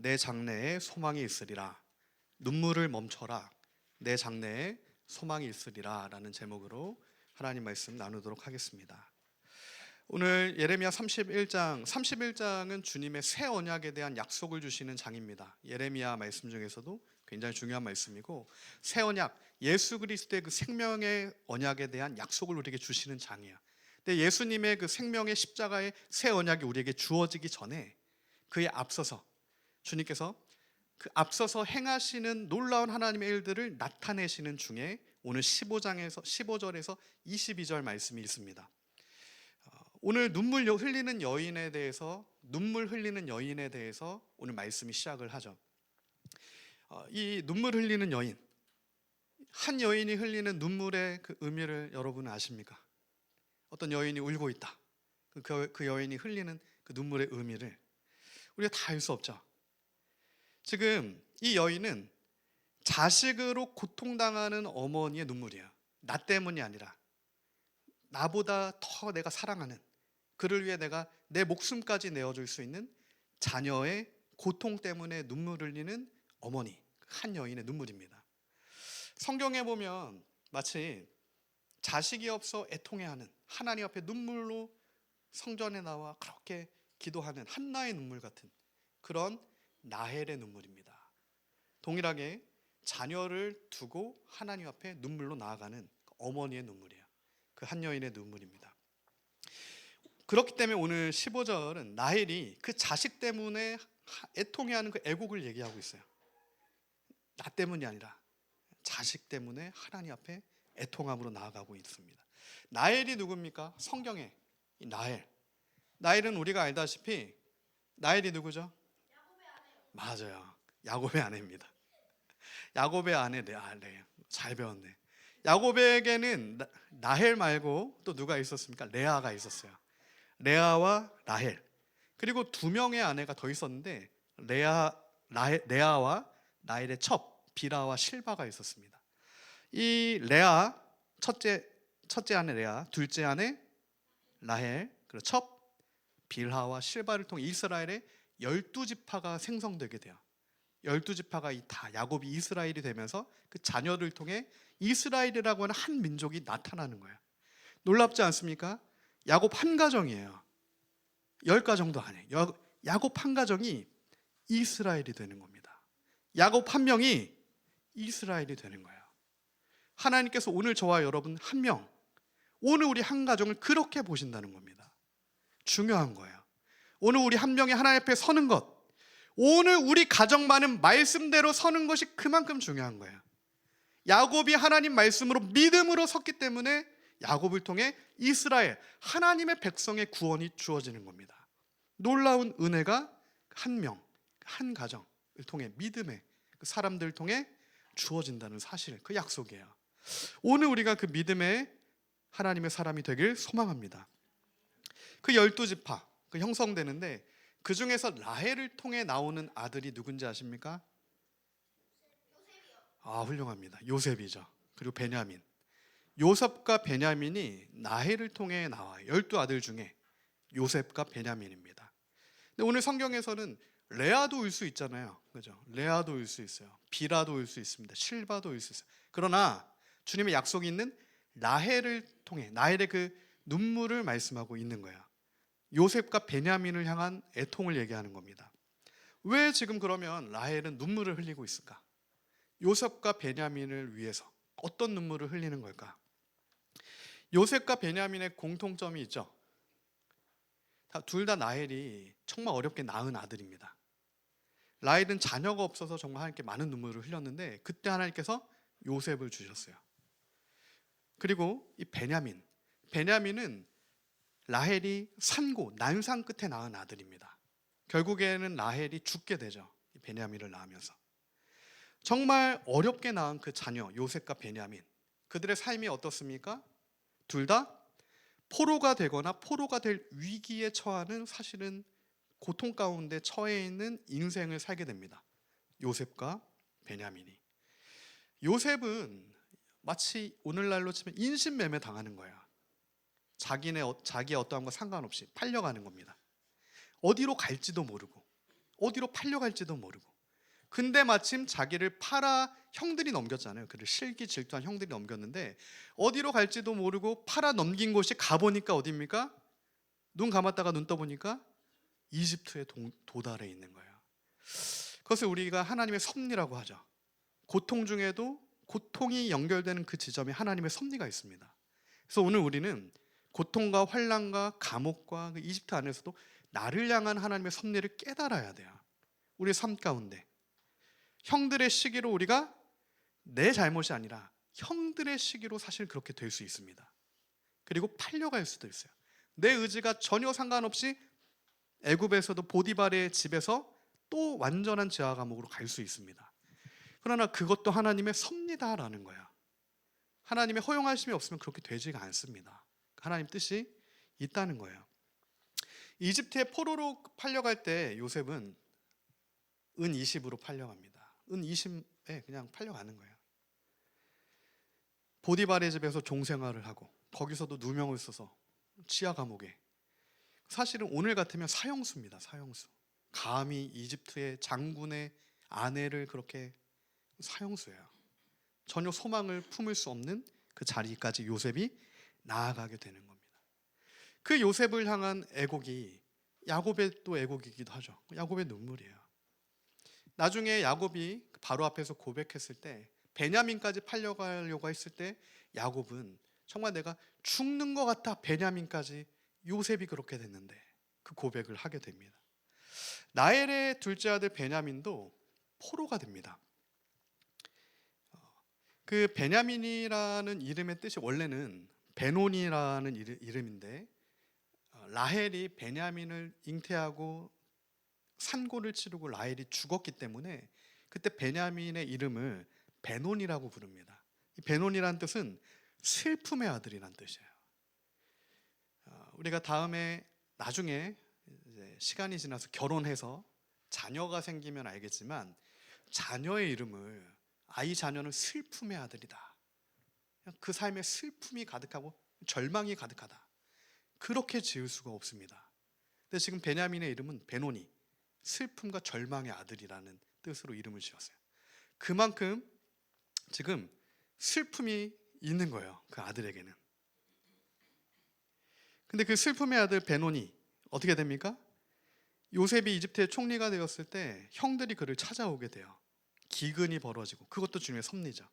내 장래에 소망이 있으리라. 눈물을 멈춰라. 내 장래에 소망이 있으리라 라는 제목으로 하나님 말씀 나누도록 하겠습니다. 오늘 예레미야 31장은 주님의 새 언약에 대한 약속을 주시는 장입니다. 예레미야 말씀 중에서도 굉장히 중요한 말씀이고, 새 언약, 예수 그리스도의 그 생명의 언약에 대한 약속을 우리에게 주시는 장이에요. 근데 예수님의 그 생명의 십자가의 새 언약이 우리에게 주어지기 전에 그에 앞서서 주님께서 그 앞서서 행하시는 놀라운 하나님의 일들을 나타내시는 중에 오늘 15절에서 22절 말씀이 있습니다. 오늘 눈물 흘리는 여인에 대해서 오늘 말씀이 시작을 하죠. 이 눈물 흘리는 여인, 한 여인이 흘리는 눈물의 그 의미를 여러분은 아십니까? 어떤 여인이 울고 있다. 그 여인이 흘리는 그 눈물의 의미를 우리가 다 알 수 없죠. 지금 이 여인은 자식으로 고통당하는 어머니의 눈물이에요. 나 때문이 아니라 나보다 더 내가 사랑하는, 그를 위해 내가 내 목숨까지 내어줄 수 있는 자녀의 고통 때문에 눈물을 흘리는 어머니, 한 여인의 눈물입니다. 성경에 보면 마치 자식이 없어 애통해하는, 하나님 앞에 눈물로 성전에 나와 그렇게 기도하는 한나의 눈물 같은 그런 라헬의 눈물입니다. 동일하게 자녀를 두고 하나님 앞에 눈물로 나아가는 어머니의 눈물이에요. 그 한 여인의 눈물입니다. 그렇기 때문에 오늘 15절은 라헬이 그 자식 때문에 애통해하는 그 애곡을 얘기하고 있어요. 나 때문이 아니라 자식 때문에 하나님 앞에 애통함으로 나아가고 있습니다. 라헬이 누굽니까? 성경에 이 라헬은 우리가 알다시피 라헬이 누구죠? 맞아요. 야곱의 아내입니다. 야곱의 아내 레아. 잘 배웠네. 야곱에게는 라헬 말고 또 누가 있었습니까? 레아가 있었어요. 레아와 라헬. 그리고 두 명의 아내가 더 있었는데 레아와 라헬의 첩 빌하와 실바가 있었습니다. 이 레아, 첫째 아내 레아, 둘째 아내 라헬, 그리고 첩 빌하와 실바를 통해 이스라엘의 12지파가 생성되게 돼요. 12지파가 다 야곱이 이스라엘이 되면서 그 자녀를 통해 이스라엘이라고 하는 한 민족이 나타나는 거예요. 놀랍지 않습니까? 야곱 한 가정이에요. 10가정도 아니에요. 야곱 한 가정이 이스라엘이 되는 겁니다. 야곱 한 명이 이스라엘이 되는 거예요. 하나님께서 오늘 저와 여러분 한 명, 오늘 우리 한 가정을 그렇게 보신다는 겁니다. 중요한 거예요. 오늘 우리 한 명이 하나님 앞에 서는 것, 오늘 우리 가정만은 말씀대로 서는 것이 그만큼 중요한 거예요. 야곱이 하나님 말씀으로 믿음으로 섰기 때문에 야곱을 통해 이스라엘, 하나님의 백성의 구원이 주어지는 겁니다. 놀라운 은혜가 한 명, 한 가정을 통해 믿음의 그 사람들을 통해 주어진다는 사실, 그 약속이에요. 오늘 우리가 그 믿음의 하나님의 사람이 되길 소망합니다. 그 12지파 그 형성되는데 그 중에서 라헬을 통해 나오는 아들이 누군지 아십니까? 훌륭합니다. 요셉이죠. 그리고 베냐민. 요셉과 베냐민이 라헬을 통해 나와요. 12아들 중에 요셉과 베냐민입니다. 근데 오늘 성경에서는 레아도 올 수 있잖아요. 그죠? 레아도 올 수 있어요. 비라도 올 수 있습니다. 실바도 올 수 있어요. 그러나 주님의 약속이 있는 라헬을 통해 라헬의 그 눈물을 말씀하고 있는 거예요. 요셉과 베냐민을 향한 애통을 얘기하는 겁니다. 왜 지금 그러면 라헬은 눈물을 흘리고 있을까? 요셉과 베냐민을 위해서 어떤 눈물을 흘리는 걸까? 요셉과 베냐민의 공통점이 있죠. 둘 다 라헬이 정말 어렵게 낳은 아들입니다. 라헬은 자녀가 없어서 정말 하나님께 많은 눈물을 흘렸는데 그때 하나님께서 요셉을 주셨어요. 그리고 이 베냐민은 라헬이 산고 난상 끝에 낳은 아들입니다. 결국에는 라헬이 죽게 되죠. 베냐민을 낳으면서. 정말 어렵게 낳은 그 자녀 요셉과 베냐민, 그들의 삶이 어떻습니까? 둘 다 포로가 되거나 포로가 될 위기에 처하는, 사실은 고통 가운데 처해 있는 인생을 살게 됩니다. 요셉과 베냐민이. 요셉은 마치 오늘날로 치면 인신매매 당하는 거예요. 자기의 어떠함과 상관없이 팔려가는 겁니다. 어디로 갈지도 모르고 어디로 팔려갈지도 모르고. 근데 마침 자기를 팔아 형들이 넘겼잖아요. 그를 실기 질투한 형들이 넘겼는데 어디로 갈지도 모르고 팔아 넘긴 곳이 가보니까 어디입니까? 눈 감았다가 눈 떠보니까 이집트의 도달해 있는 거예요. 그것을 우리가 하나님의 섭리라고 하죠. 고통 중에도 고통이 연결되는 그 지점에 하나님의 섭리가 있습니다. 그래서 오늘 우리는 고통과 환난과 감옥과 그 이집트 안에서도 나를 향한 하나님의 섭리를 깨달아야 돼요. 우리의 삶 가운데 형들의 시기로 우리가 내 잘못이 아니라 형들의 시기로 사실 그렇게 될 수 있습니다. 그리고 팔려갈 수도 있어요. 내 의지가 전혀 상관없이 애굽에서도 보디발의 집에서 또 완전한 지하 감옥으로 갈 수 있습니다. 그러나 그것도 하나님의 섭리다라는 거야. 하나님의 허용하심이 없으면 그렇게 되지가 않습니다. 하나님 뜻이 있다는 거예요. 이집트에 포로로 팔려갈 때 요셉은 은 20으로 팔려갑니다. 은 20에 그냥 팔려가는 거예요. 보디발의 집에서 종생활을 하고 거기서도 누명을 써서 지하 감옥에, 사실은 오늘 같으면 사형수입니다. 사형수. 감히 이집트의 장군의 아내를 그렇게, 사형수예요. 전혀 소망을 품을 수 없는 그 자리까지 요셉이 나아가게 되는 겁니다. 그 요셉을 향한 애곡이 야곱의 또 애곡이기도 하죠. 야곱의 눈물이에요. 나중에 야곱이 바로 앞에서 고백했을 때, 베냐민까지 팔려가려고 했을 때 야곱은 정말 내가 죽는 것 같아, 베냐민까지, 요셉이 그렇게 됐는데 그 고백을 하게 됩니다. 라헬의 둘째 아들 베냐민도 포로가 됩니다. 그 베냐민이라는 이름의 뜻이 원래는 베논이라는 이름인데, 라헬이 베냐민을 잉태하고 산고를 치르고 라헬이 죽었기 때문에 그때 베냐민의 이름을 베논이라고 부릅니다. 이 베논이라는 뜻은 슬픔의 아들이라는 뜻이에요. 우리가 나중에 이제 시간이 지나서 결혼해서 자녀가 생기면 알겠지만, 자녀의 이름을, 아이 자녀는 슬픔의 아들이다, 그 삶에 슬픔이 가득하고 절망이 가득하다, 그렇게 지을 수가 없습니다. 근데 지금 베냐민의 이름은 베논이, 슬픔과 절망의 아들이라는 뜻으로 이름을 지었어요. 그만큼 지금 슬픔이 있는 거예요, 그 아들에게는. 근데 그 슬픔의 아들 베논이 어떻게 됩니까? 요셉이 이집트의 총리가 되었을 때 형들이 그를 찾아오게 돼요. 기근이 벌어지고, 그것도 주님의 섭리죠.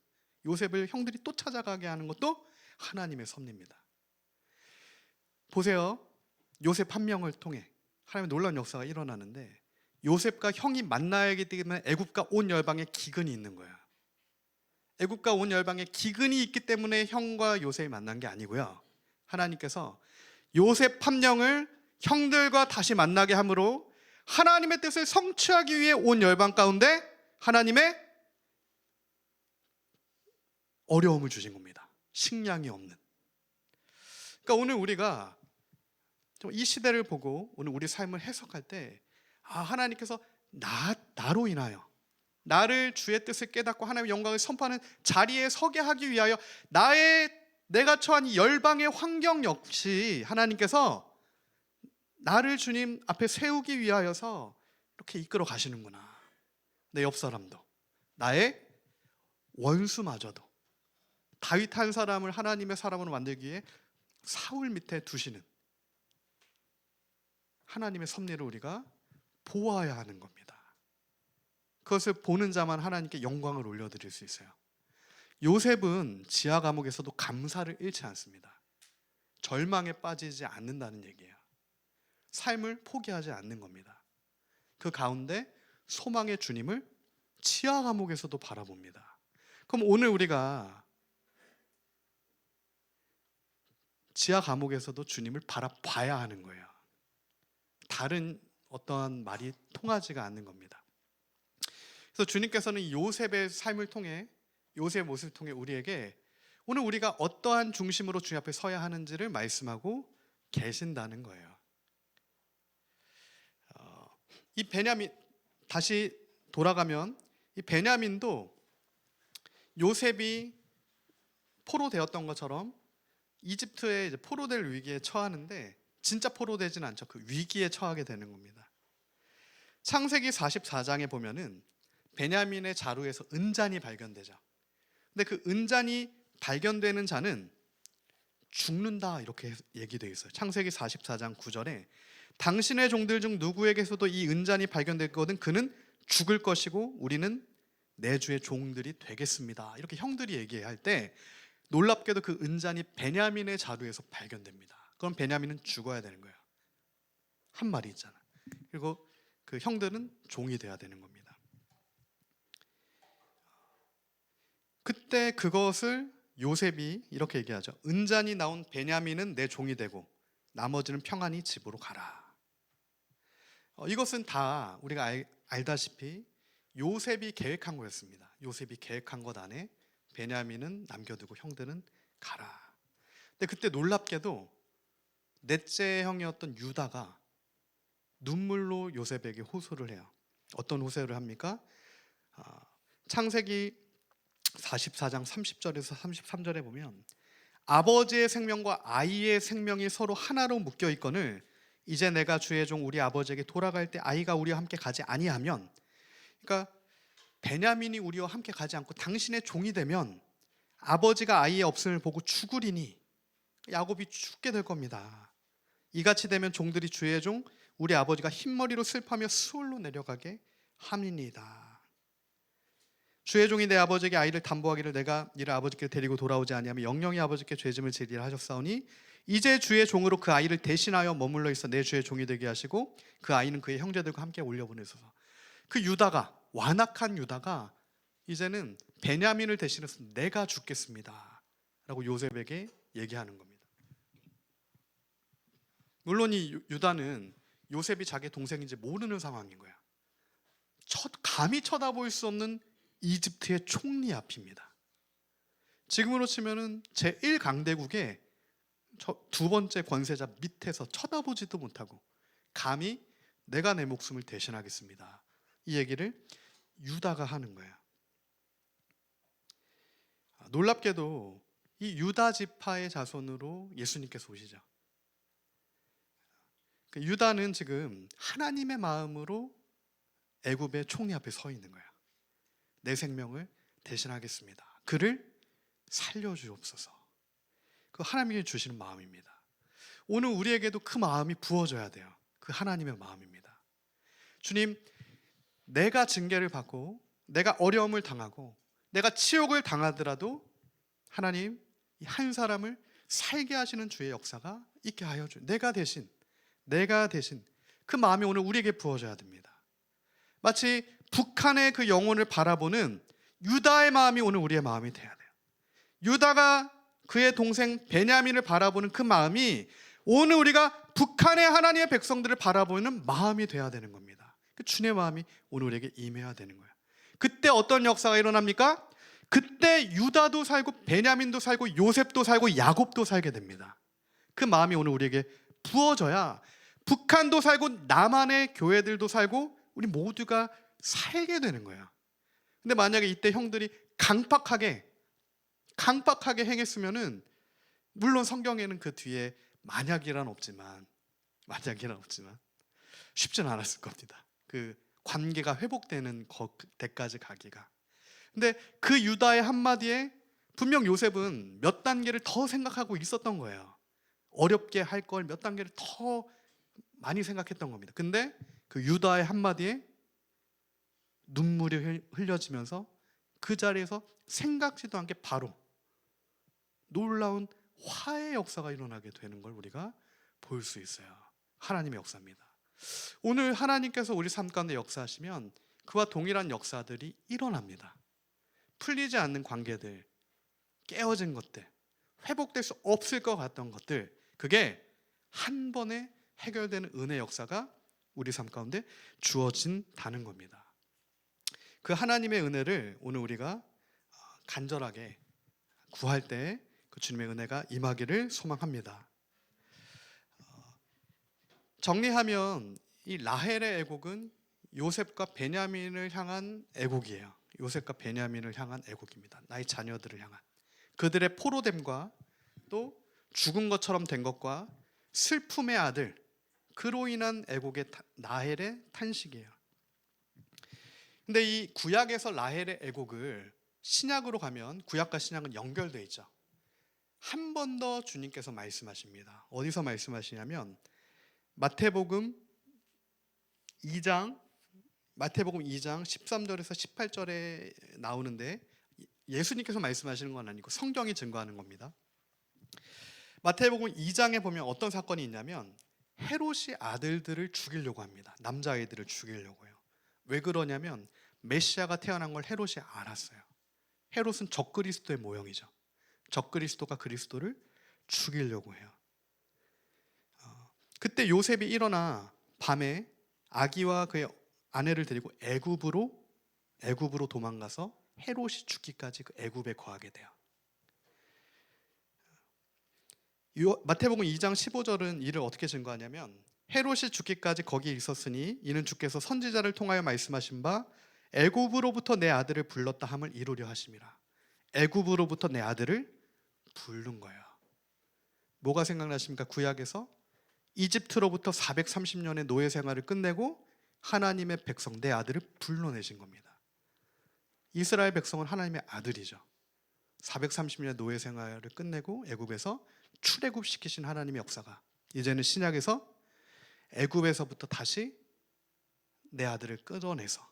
요셉을 형들이 또 찾아가게 하는 것도 하나님의 섭리입니다. 보세요. 요셉 한 명을 통해 하나님의 놀라운 역사가 일어나는데, 요셉과 형이 만나야기 때문에 애굽과 온 열방에 기근이 있는 거예요. 애굽과 온 열방에 기근이 있기 때문에 형과 요셉이 만난 게 아니고요, 하나님께서 요셉 한 명을 형들과 다시 만나게 함으로 하나님의 뜻을 성취하기 위해 온 열방 가운데 하나님의 어려움을 주신 겁니다. 식량이 없는. 그러니까 오늘 우리가 이 시대를 보고 오늘 우리 삶을 해석할 때, 하나님께서 나로 인하여, 나를 주의 뜻을 깨닫고 하나님의 영광을 선포하는 자리에 서게 하기 위하여 내가 처한 이 열방의 환경 역시 하나님께서 나를 주님 앞에 세우기 위하여서 이렇게 이끌어 가시는구나. 내 옆 사람도, 나의 원수마저도 다윗 한 사람을 하나님의 사람으로 만들기 위해 사울 밑에 두시는 하나님의 섭리를 우리가 보아야 하는 겁니다. 그것을 보는 자만 하나님께 영광을 올려드릴 수 있어요. 요셉은 지하 감옥에서도 감사를 잃지 않습니다. 절망에 빠지지 않는다는 얘기예요. 삶을 포기하지 않는 겁니다. 그 가운데 소망의 주님을 지하 감옥에서도 바라봅니다. 그럼 오늘 우리가 지하 감옥에서도 주님을 바라봐야 하는 거예요. 다른 어떠한 말이 통하지가 않는 겁니다. 그래서 주님께서는 요셉의 삶을 통해, 요셉의 모습을 통해 우리에게 오늘 우리가 어떠한 중심으로 주님 앞에 서야 하는지를 말씀하고 계신다는 거예요. 이 베냐민, 다시 돌아가면 이 베냐민도 요셉이 포로되었던 것처럼 이집트에 이제 포로될 위기에 처하는데, 진짜 포로되지는 않죠. 그 위기에 처하게 되는 겁니다. 창세기 44장에 보면은 베냐민의 자루에서 은잔이 발견되죠. 근데 그 은잔이 발견되는 자는 죽는다 이렇게 얘기되어 있어요. 창세기 44장 9절에 당신의 종들 중 누구에게서도 이 은잔이 발견됐거든 그는 죽을 것이고 우리는 내 주의 종들이 되겠습니다. 이렇게 형들이 얘기할 때 놀랍게도 그 은잔이 베냐민의 자루에서 발견됩니다. 그럼 베냐민은 죽어야 되는 거예요. 한 말이 있잖아. 그리고 그 형들은 종이 돼야 되는 겁니다. 그때 그것을 요셉이 이렇게 얘기하죠. 은잔이 나온 베냐민은 내 종이 되고 나머지는 평안히 집으로 가라. 이것은 다 우리가 알다시피 요셉이 계획한 거였습니다. 요셉이 계획한 것 안에 베냐민은 남겨두고 형들은 가라. 근데 그때 놀랍게도 넷째 형이었던 유다가 눈물로 요셉에게 호소를 해요. 어떤 호소를 합니까? 창세기 44장 30절에서 33절에 보면 아버지의 생명과 아이의 생명이 서로 하나로 묶여 있거늘 이제 내가 주의 종 우리 아버지에게 돌아갈 때 아이가 우리와 함께 가지 아니하면, 그러니까 베냐민이 우리와 함께 가지 않고 당신의 종이 되면 아버지가 아이의 없음을 보고 죽으리니 야곱이 죽게 될 겁니다. 이같이 되면 종들이 주의 종 우리 아버지가 흰머리로 슬퍼하며 수월로 내려가게 함이니이다. 주의 종이 내 아버지에게 아이를 담보하기를 내가 이를 아버지께 데리고 돌아오지 아니하면 영영이 아버지께 죄짐을 지리라 하셨사오니 이제 주의 종으로 그 아이를 대신하여 머물러 있어 내 주의 종이 되게 하시고 그 아이는 그의 형제들과 함께 올려보내소서. 그 유다가, 완악한 유다가 이제는 베냐민을 대신해서 내가 죽겠습니다 라고 요셉에게 얘기하는 겁니다. 물론 이 유다는 요셉이 자기 동생인지 모르는 상황인 거야. 감히 쳐다볼 수 없는 이집트의 총리 앞입니다. 지금으로 치면은 제1강대국의 두 번째 권세자 밑에서 쳐다보지도 못하고 감히 내가 내 목숨을 대신하겠습니다, 이 얘기를 유다가 하는 거예요. 놀랍게도 이 유다 지파의 자손으로 예수님께서 오시죠. 유다는 지금 하나님의 마음으로 애굽의 총리 앞에 서 있는 거예요. 내 생명을 대신하겠습니다. 그를 살려주옵소서. 그 하나님이 주시는 마음입니다. 오늘 우리에게도 그 마음이 부어져야 돼요. 그 하나님의 마음입니다. 주님, 내가 징계를 받고 내가 어려움을 당하고 내가 치욕을 당하더라도 하나님, 한 사람을 살게 하시는 주의 역사가 있게 하여 주옵소서. 내가 대신 그 마음이 오늘 우리에게 부어져야 됩니다. 마치 북한의 그 영혼을 바라보는 유다의 마음이 오늘 우리의 마음이 돼야 돼요. 유다가 그의 동생 베냐민을 바라보는 그 마음이 오늘 우리가 북한의 하나님의 백성들을 바라보는 마음이 돼야 되는 겁니다. 그 주님의 마음이 오늘 우리에게 임해야 되는 거예요. 그때 어떤 역사가 일어납니까? 그때 유다도 살고 베냐민도 살고 요셉도 살고 야곱도 살게 됩니다. 그 마음이 오늘 우리에게 부어져야 북한도 살고 남한의 교회들도 살고 우리 모두가 살게 되는 거예요. 근데 만약에 이때 형들이 강팍하게 행했으면은, 물론 성경에는 그 뒤에 만약이란 없지만 쉽지는 않았을 겁니다. 그 관계가 회복되는 데까지 가기가. 근데 그 유다의 한마디에 분명 요셉은 몇 단계를 더 생각하고 있었던 거예요. 어렵게 할 걸 몇 단계를 더 많이 생각했던 겁니다. 근데 그 유다의 한마디에 눈물이 흘려지면서 그 자리에서 생각지도 않게 바로 놀라운 화해의 역사가 일어나게 되는 걸 우리가 볼 수 있어요. 하나님의 역사입니다. 오늘 하나님께서 우리 삶 가운데 역사하시면 그와 동일한 역사들이 일어납니다. 풀리지 않는 관계들, 깨어진 것들, 회복될 수 없을 것 같던 것들, 그게 한 번에 해결되는 은혜 역사가 우리 삶 가운데 주어진다는 겁니다. 그 하나님의 은혜를 오늘 우리가 간절하게 구할 때 그 주님의 은혜가 임하기를 소망합니다. 정리하면 이 라헬의 애곡은 요셉과 베냐민을 향한 애곡이에요. 요셉과 베냐민을 향한 애곡입니다. 나의 자녀들을 향한 그들의 포로됨과 또 죽은 것처럼 된 것과 슬픔의 아들, 그로 인한 애곡의 라헬의 탄식이에요. 근데 이 구약에서 라헬의 애곡을 신약으로 가면 구약과 신약은 연결되어 있죠. 한 번 더 주님께서 말씀하십니다. 어디서 말씀하시냐면 마태복음 2장 13절에서 18절에 나오는데, 예수님께서 말씀하시는 건 아니고 성경이 증거하는 겁니다. 마태복음 2장에 보면 어떤 사건이 있냐면 헤롯이 아들들을 죽이려고 합니다. 남자아이들을 죽이려고요. 왜 그러냐면 메시아가 태어난 걸 헤롯이 알았어요. 헤롯은 적그리스도의 모형이죠. 적그리스도가 그리스도를 죽이려고 해요. 그때 요셉이 일어나 밤에 아기와 그의 아내를 데리고 애굽으로 도망가서 헤롯이 죽기까지 그 애굽에 거하게 돼요. 마태복음 2장 15절은 이를 어떻게 증거하냐면 헤롯이 죽기까지 거기에 있었으니 이는 주께서 선지자를 통하여 말씀하신 바 애굽으로부터 내 아들을 불렀다 함을 이루려 하심이라. 애굽으로부터 내 아들을 부른 거예요. 뭐가 생각나십니까? 구약에서 이집트로부터 430년의 노예 생활을 끝내고 하나님의 백성 내 아들을 불러내신 겁니다. 이스라엘 백성은 하나님의 아들이죠. 430년의 노예 생활을 끝내고 애굽에서 출애굽시키신 하나님의 역사가 이제는 신약에서 애굽에서부터 다시 내 아들을 끌어내서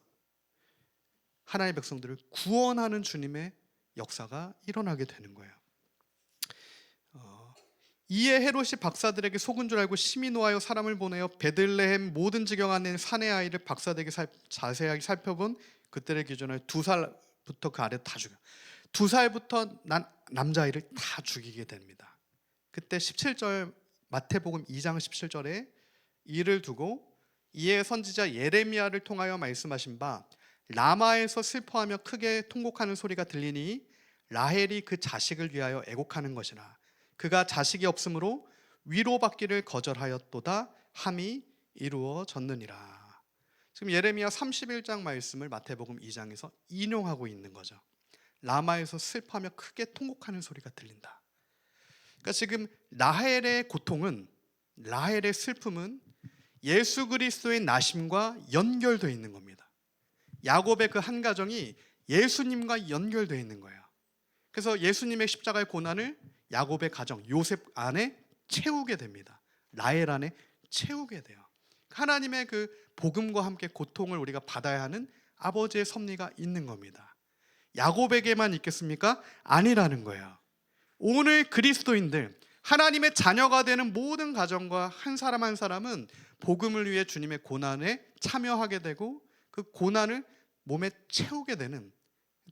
하나님의 백성들을 구원하는 주님의 역사가 일어나게 되는 거예요. 이에 헤롯이 박사들에게 속은 줄 알고 심히 노하여 사람을 보내어 베들레헴 모든 지경 안에 사내 아이를 박사들에게 자세하게 살펴본 그때를 기준으로 2살부터 그 아래 다 죽여. 2살부터 난 남자아이를 다 죽이게 됩니다. 그때 17절 마태복음 2장 17절에 이를 두고 이에 선지자 예레미야를 통하여 말씀하신 바 라마에서 슬퍼하며 크게 통곡하는 소리가 들리니 라헬이 그 자식을 위하여 애곡하는 것이라. 그가 자식이 없으므로 위로받기를 거절하였도다 함이 이루어졌느니라. 지금 예레미야 31장 말씀을 마태복음 2장에서 인용하고 있는 거죠. 라마에서 슬퍼하며 크게 통곡하는 소리가 들린다. 그러니까 지금 라헬의 고통은, 라헬의 슬픔은 예수 그리스도의 나심과 연결되어 있는 겁니다. 야곱의 그 한 가정이 예수님과 연결되어 있는 거예요. 그래서 예수님의 십자가의 고난을 야곱의 가정 요셉 안에 채우게 됩니다. 라헬 안에 채우게 돼요. 하나님의 그 복음과 함께 고통을 우리가 받아야 하는 아버지의 섭리가 있는 겁니다. 야곱에게만 있겠습니까? 아니라는 거예요. 오늘 그리스도인들, 하나님의 자녀가 되는 모든 가정과 한 사람 한 사람은 복음을 위해 주님의 고난에 참여하게 되고 그 고난을 몸에 채우게 되는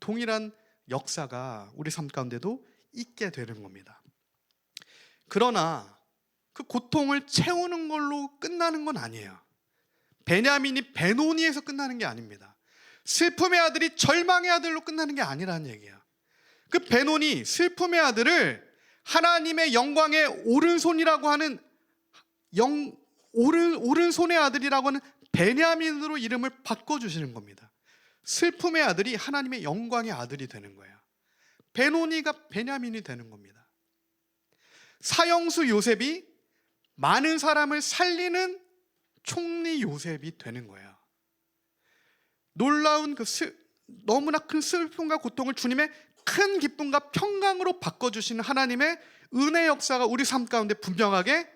동일한 역사가 우리 삶 가운데도 있게 되는 겁니다. 그러나 그 고통을 채우는 걸로 끝나는 건 아니에요. 베냐민이 베노니에서 끝나는 게 아닙니다. 슬픔의 아들이 절망의 아들로 끝나는 게 아니라는 얘기예요. 그 베노니, 슬픔의 아들을 하나님의 영광의 오른손이라고 하는 오른손의 아들이라고 하는 베냐민으로 이름을 바꿔주시는 겁니다. 슬픔의 아들이 하나님의 영광의 아들이 되는 거예요. 베노니가 베냐민이 되는 겁니다. 사형수 요셉이 많은 사람을 살리는 총리 요셉이 되는 거예요. 놀라운 너무나 큰 슬픔과 고통을 주님의 큰 기쁨과 평강으로 바꿔주시는 하나님의 은혜 역사가 우리 삶 가운데 분명하게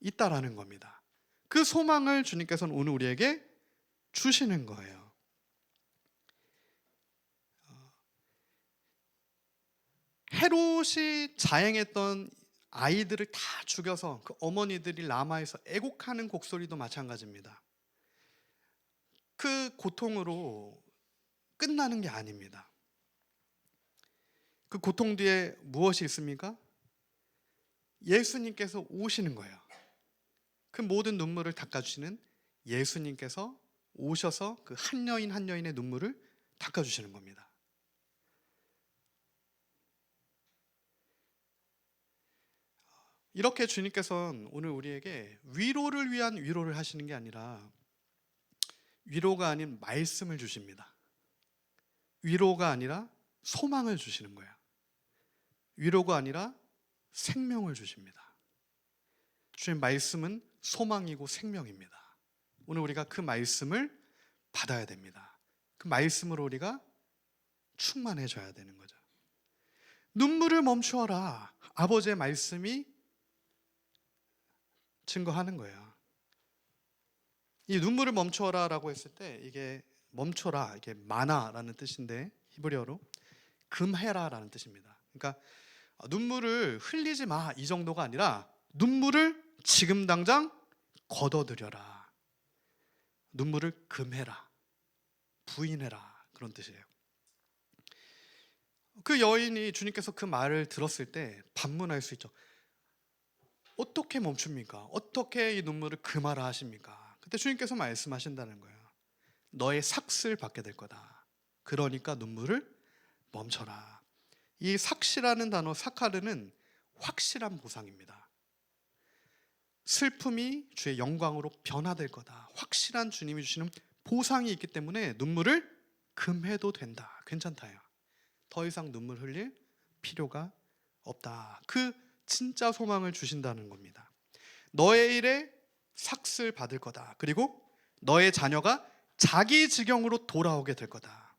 있다라는 겁니다. 그 소망을 주님께서는 오늘 우리에게 주시는 거예요. 헤롯이 자행했던 아이들을 다 죽여서 그 어머니들이 라마에서 애곡하는 곡소리도 마찬가지입니다. 그 고통으로 끝나는 게 아닙니다. 그 고통 뒤에 무엇이 있습니까? 예수님께서 오시는 거예요. 그 모든 눈물을 닦아주시는 예수님께서 오셔서 그 한 여인 한 여인의 눈물을 닦아주시는 겁니다. 이렇게 주님께서는 오늘 우리에게 위로를 위한 위로를 하시는 게 아니라 위로가 아닌 말씀을 주십니다. 위로가 아니라 소망을 주시는 거예요. 위로가 아니라 생명을 주십니다. 주의 말씀은 소망이고 생명입니다. 오늘 우리가 그 말씀을 받아야 됩니다. 그 말씀으로 우리가 충만해져야 되는 거죠. 눈물을 멈추어라. 아버지의 말씀이 증거하는 거예요. 이 눈물을 멈추어라라고 했을 때 이게 멈춰라, 이게 마나라는 뜻인데 히브리어로 금해라라는 뜻입니다. 그러니까 눈물을 흘리지 마 이 정도가 아니라 눈물을 지금 당장 걷어들여라. 눈물을 금해라, 부인해라, 그런 뜻이에요. 그 여인이 주님께서 그 말을 들었을 때 반문할 수 있죠. 어떻게 멈춥니까? 어떻게 이 눈물을 금하라 하십니까? 그때 주님께서 말씀하신다는 거예요. 너의 삭슬 받게 될 거다. 그러니까 눈물을 멈춰라. 이 삭시라는 단어, 사카르는 확실한 보상입니다. 슬픔이 주의 영광으로 변화될 거다. 확실한 주님이 주시는 보상이 있기 때문에 눈물을 금해도 된다. 괜찮다요. 더 이상 눈물 흘릴 필요가 없다. 그 진짜 소망을 주신다는 겁니다. 너의 일에 삭슬 받을 거다. 그리고 너의 자녀가 자기 지경으로 돌아오게 될 거다.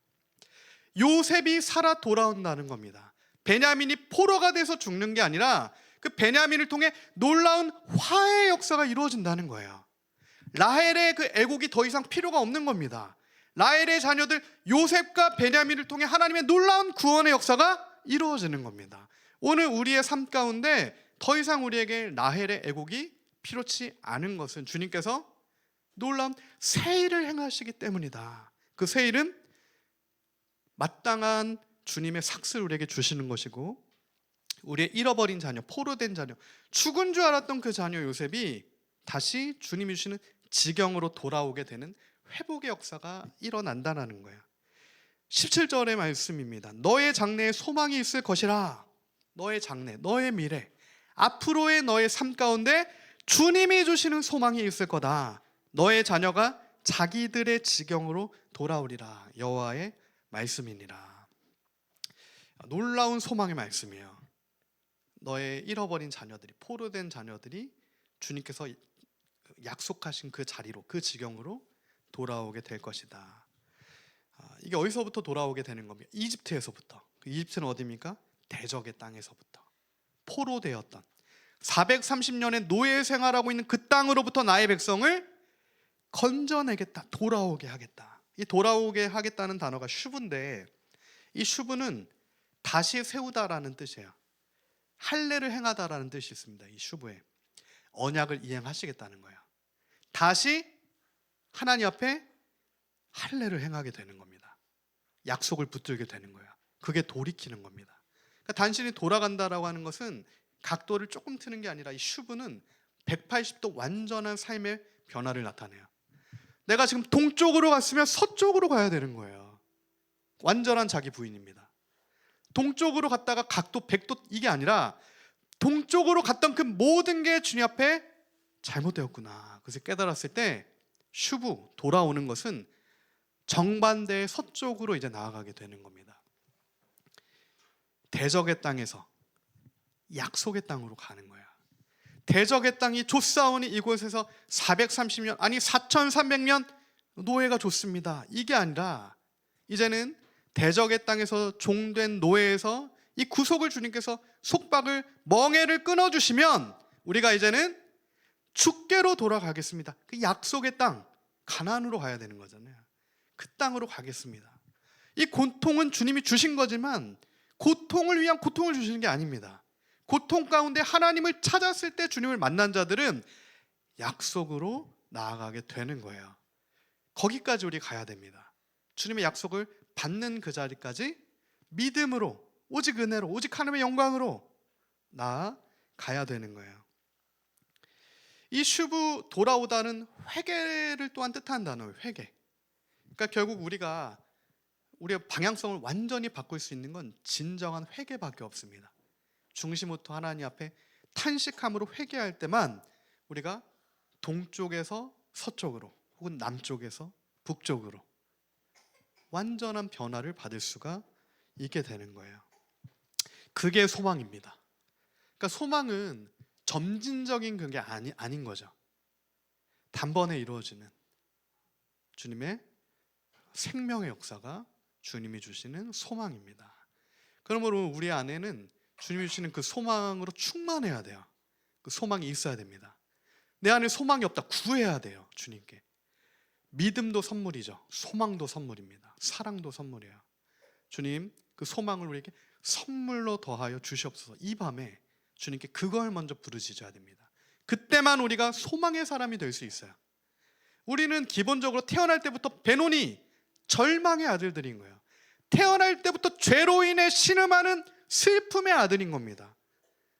요셉이 살아 돌아온다는 겁니다. 베냐민이 포로가 돼서 죽는 게 아니라 그 베냐민을 통해 놀라운 화해의 역사가 이루어진다는 거예요. 라헬의 그 애국이 더 이상 필요가 없는 겁니다. 라헬의 자녀들 요셉과 베냐민을 통해 하나님의 놀라운 구원의 역사가 이루어지는 겁니다. 오늘 우리의 삶 가운데 더 이상 우리에게 라헬의 애국이 필요치 않은 것은 주님께서 놀라운 새 일을 행하시기 때문이다. 그 새 일은 마땅한 주님의 삭슬을 우리에게 주시는 것이고, 우리의 잃어버린 자녀, 포로된 자녀, 죽은 줄 알았던 그 자녀 요셉이 다시 주님이 주시는 지경으로 돌아오게 되는 회복의 역사가 일어난다는 거예요. 17절의 말씀입니다. 너의 장래에 소망이 있을 것이라. 너의 장래, 너의 미래, 앞으로의 너의 삶 가운데 주님이 주시는 소망이 있을 거다. 너의 자녀가 자기들의 지경으로 돌아오리라. 여호와의 말씀이니라. 놀라운 소망의 말씀이에요. 너의 잃어버린 자녀들이, 포로된 자녀들이 주님께서 약속하신 그 자리로, 그 지경으로 돌아오게 될 것이다. 이게 어디서부터 돌아오게 되는 겁니까? 이집트에서부터. 그 이집트는 어디입니까? 대적의 땅에서부터. 포로되었던 430년의 노예 생활하고 있는 그 땅으로부터 나의 백성을 건져내겠다, 돌아오게 하겠다. 이 돌아오게 하겠다는 단어가 슈브인데, 이 슈브는 다시 세우다라는 뜻이에요. 할례를 행하다라는 뜻이 있습니다. 이 슈브에 언약을 이행하시겠다는 거예요. 다시 하나님 앞에 할례를 행하게 되는 겁니다. 약속을 붙들게 되는 거예요. 그게 돌이키는 겁니다. 그러니까 단순히 돌아간다라고 하는 것은 각도를 조금 트는 게 아니라 이 슈브는 180도 완전한 삶의 변화를 나타내요. 내가 지금 동쪽으로 갔으면 서쪽으로 가야 되는 거예요. 완전한 자기 부인입니다. 동쪽으로 갔다가 각도 100도 이게 아니라 동쪽으로 갔던 그 모든 게 주님 앞에 잘못되었구나. 그래서 깨달았을 때 슈브, 돌아오는 것은 정반대의 서쪽으로 이제 나아가게 되는 겁니다. 대적의 땅에서 약속의 땅으로 가는 거야. 대적의 땅이 좁사오니 이곳에서 430년, 아니 4300년 노예가 좁습니다. 이게 아니라 이제는 대적의 땅에서 종된 노예에서 이 구속을 주님께서 속박을, 멍에를 끊어주시면 우리가 이제는 주께로 돌아가겠습니다. 그 약속의 땅, 가나안으로 가야 되는 거잖아요. 그 땅으로 가겠습니다. 이 고통은 주님이 주신 거지만 고통을 위한 고통을 주시는 게 아닙니다. 고통 가운데 하나님을 찾았을 때 주님을 만난 자들은 약속으로 나아가게 되는 거예요. 거기까지 우리 가야 됩니다. 주님의 약속을 받는 그 자리까지 믿음으로, 오직 은혜로, 오직 하나님의 영광으로 나아가야 되는 거예요. 이 슈브, 돌아오다는 회개를 또한 뜻하는 단어예요. 회개. 그러니까 결국 우리가 우리의 방향성을 완전히 바꿀 수 있는 건 진정한 회개밖에 없습니다. 중심부터 하나님 앞에 탄식함으로 회개할 때만 우리가 동쪽에서 서쪽으로 혹은 남쪽에서 북쪽으로 완전한 변화를 받을 수가 있게 되는 거예요. 그게 소망입니다. 그러니까 소망은 점진적인 그게 아닌 거죠. 단번에 이루어지는 주님의 생명의 역사가 주님이 주시는 소망입니다. 그러므로 우리 안에는 주님이 주시는 그 소망으로 충만해야 돼요. 그 소망이 있어야 됩니다. 내 안에 소망이 없다, 구해야 돼요. 주님께. 믿음도 선물이죠. 소망도 선물입니다. 사랑도 선물이에요. 주님, 그 소망을 우리에게 선물로 더하여 주시옵소서. 이 밤에 주님께 그걸 먼저 부르짖어야 됩니다. 그때만 우리가 소망의 사람이 될 수 있어요. 우리는 기본적으로 태어날 때부터 베노니 절망의 아들들인 거예요. 태어날 때부터 죄로 인해 신음하는 슬픔의 아들인 겁니다.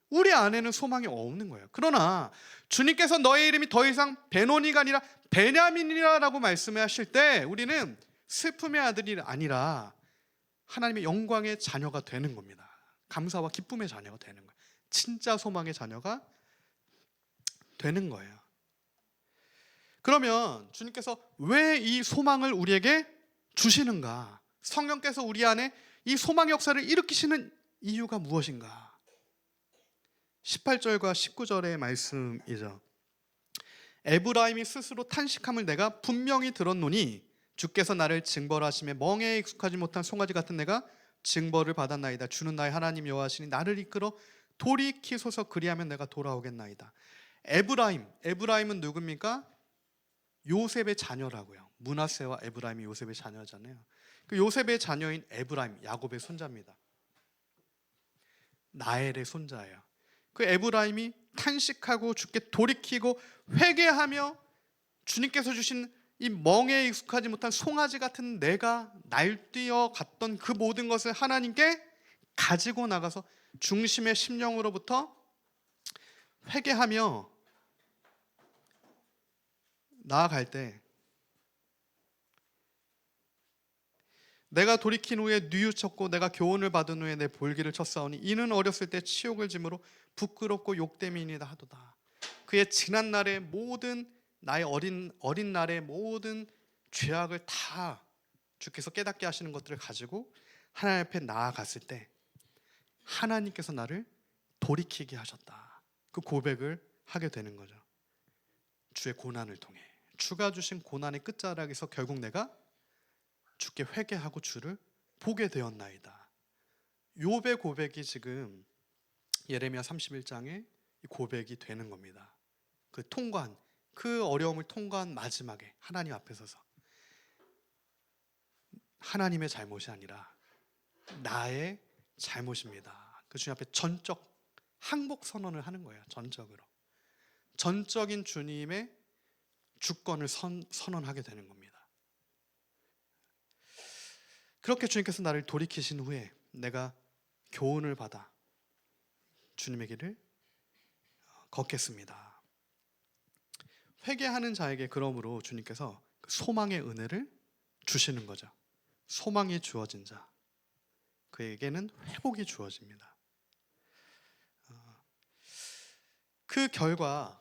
우리 안에는 소망이 없는 거예요. 그러나 주님께서 너의 이름이 더 이상 베노니가 아니라 베냐민이라고 말씀하실 때 우리는 슬픔의 아들이 아니라 하나님의 영광의 자녀가 되는 겁니다. 감사와 기쁨의 자녀가 되는 거예요. 진짜 소망의 자녀가 되는 거예요. 그러면 주님께서 왜 이 소망을 우리에게 주시는가? 성령께서 우리 안에 이 소망의 역사를 일으키시는 이유가 무엇인가? 18절과 19절의 말씀이죠. 에브라임이 스스로 탄식함을 내가 분명히 들었노니 주께서 나를 징벌하심에 멍에에 익숙하지 못한 송아지 같은 내가 징벌을 받았나이다. 주는 나의 하나님 여호와시니 나를 이끌어 돌이키소서. 그리하면 내가 돌아오겠나이다. 에브라임은 누굽니까? 요셉의 자녀라고요. 므낫세와 에브라임이 요셉의 자녀잖아요. 그 요셉의 자녀인 에브라임, 야곱의 손자입니다. 나엘의 손자예요. 그 에브라임이 탄식하고 주께 돌이키고 회개하며 주님께서 주신 이 멍에 익숙하지 못한 송아지 같은 내가 날뛰어 갔던 그 모든 것을 하나님께 가지고 나가서 중심의 심령으로부터 회개하며 나아갈 때 내가 돌이킨 후에 뉘우쳤고 내가 교훈을 받은 후에 내 볼기를 쳤사오니 이는 어렸을 때 치욕을 짐으로 부끄럽고 욕됨이니이다 하도다. 그의 지난 날의 모든 나의 어린 날의 모든 죄악을 다 주께서 깨닫게 하시는 것들을 가지고 하나님 앞에 나아갔을 때 하나님께서 나를 돌이키게 하셨다. 그 고백을 하게 되는 거죠. 주의 고난을 통해 주가 주신 고난의 끝자락에서 결국 내가 주께 회개하고 주를 보게 되었나이다. 욥의 고백이 지금 예레미야 31장에 고백이 되는 겁니다. 그 어려움을 통과한 마지막에 하나님 앞에 서서 하나님의 잘못이 아니라 나의 잘못입니다. 그 주님 앞에 전적 항복 선언을 하는 거예요. 전적인 주님의 주권을 선언하게 되는 겁니다. 그렇게 주님께서 나를 돌이키신 후에 내가 교훈을 받아 주님의 길을 걷겠습니다. 회개하는 자에게 그러므로 주님께서 소망의 은혜를 주시는 거죠. 소망이 주어진 자, 그에게는 회복이 주어집니다. 그 결과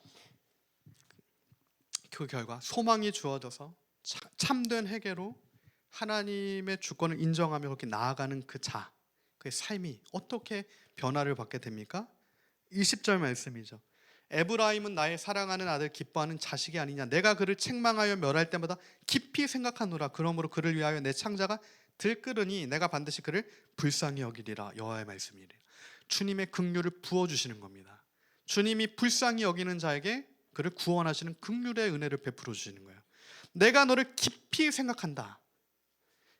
소망이 주어져서 참된 회개로 하나님의 주권을 인정하며 그렇게 나아가는 그의 삶이 어떻게 변화를 받게 됩니까? 20절 말씀이죠. 에브라임은 나의 사랑하는 아들 기뻐하는 자식이 아니냐. 내가 그를 책망하여 멸할 때마다 깊이 생각하노라. 그러므로 그를 위하여 내 창자가 들끓으니 내가 반드시 그를 불쌍히 여기리라. 여호와의 말씀이래요. 주님의 긍휼을 부어주시는 겁니다. 주님이 불쌍히 여기는 자에게 그를 구원하시는 긍휼의 은혜를 베풀어 주시는 거예요. 내가 너를 깊이 생각한다.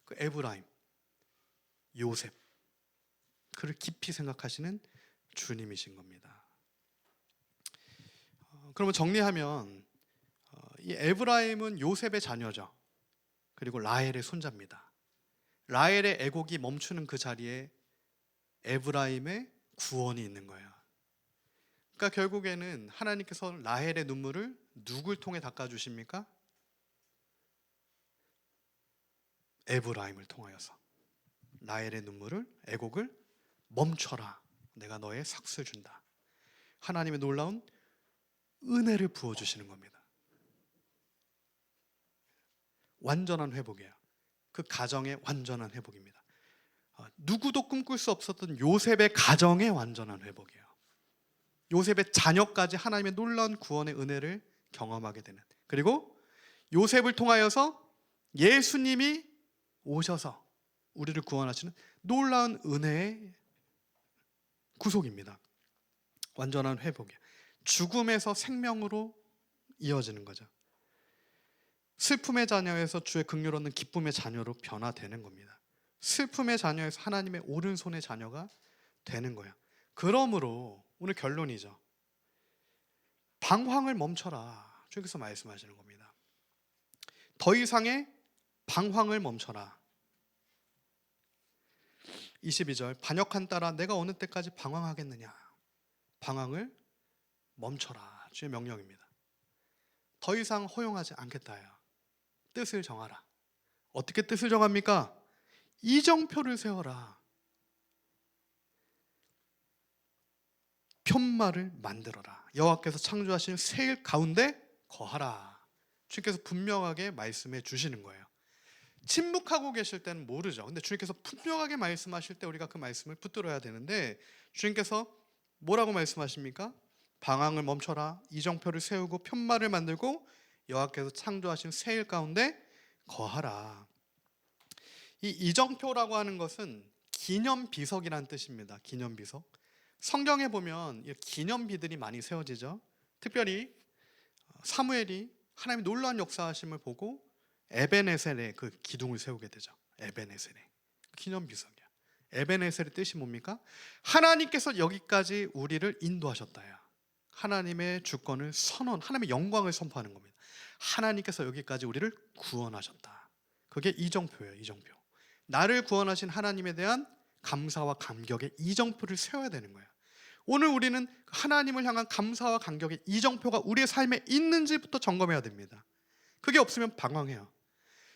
그 에브라임, 요셉, 그를 깊이 생각하시는 주님이신 겁니다. 그러면 정리하면 이 에브라임은 요셉의 자녀죠. 그리고 라헬의 손자입니다. 라헬의 애곡이 멈추는 그 자리에 에브라임의 구원이 있는 거예요. 그러니까 결국에는 하나님께서 라헬의 눈물을 누굴 통해 닦아주십니까? 에브라임을 통하여서. 라헬의 눈물을, 애곡을 멈춰라. 내가 너의 삭슬 준다. 하나님의 놀라운 은혜를 부어주시는 겁니다. 완전한 회복이에요. 그 가정의 완전한 회복입니다. 누구도 꿈꿀 수 없었던 요셉의 가정의 완전한 회복이에요. 요셉의 자녀까지 하나님의 놀라운 구원의 은혜를 경험하게 되는, 그리고 요셉을 통하여서 예수님이 오셔서 우리를 구원하시는 놀라운 은혜의 구속입니다. 완전한 회복이에요. 죽음에서 생명으로 이어지는 거죠. 슬픔의 자녀에서 주의 긍휼 얻는 기쁨의 자녀로 변화되는 겁니다. 슬픔의 자녀에서 하나님의 오른손의 자녀가 되는 거예요. 그러므로 오늘 결론이죠. 방황을 멈춰라. 주께서 말씀하시는 겁니다. 더 이상의 방황을 멈춰라. 22절 반역한 딸아 내가 어느 때까지 방황하겠느냐. 방황을 멈춰라. 주의 명령입니다. 더 이상 허용하지 않겠다요. 뜻을 정하라. 어떻게 뜻을 정합니까? 이정표를 세워라. 편말을 만들어라. 여호와께서 창조하신 새 일 가운데 거하라. 주님께서 분명하게 말씀해 주시는 거예요. 침묵하고 계실 때는 모르죠. 근데 주님께서 분명하게 말씀하실 때 우리가 그 말씀을 붙들어야 되는데 주님께서 뭐라고 말씀하십니까? 방황을 멈춰라. 이정표를 세우고 편말을 만들고 여호와께서 창조하신 새 일 가운데 거하라. 이 이정표라고 하는 것은 기념비석이라는 뜻입니다. 기념비석. 성경에 보면 기념비들이 많이 세워지죠. 특별히 사무엘이 하나님의 놀라운 역사하심을 보고 에벤에셀의 그 기둥을 세우게 되죠. 에벤에셀의 기념비석이야. 에벤에셀의 뜻이 뭡니까? 하나님께서 여기까지 우리를 인도하셨다야. 하나님의 주권을 하나님의 영광을 선포하는 겁니다. 하나님께서 여기까지 우리를 구원하셨다. 그게 이정표예요. 이정표. 나를 구원하신 하나님에 대한 감사와 감격의 이정표를 세워야 되는 거예요. 오늘 우리는 하나님을 향한 감사와 감격의 이정표가 우리의 삶에 있는지부터 점검해야 됩니다. 그게 없으면 방황해요.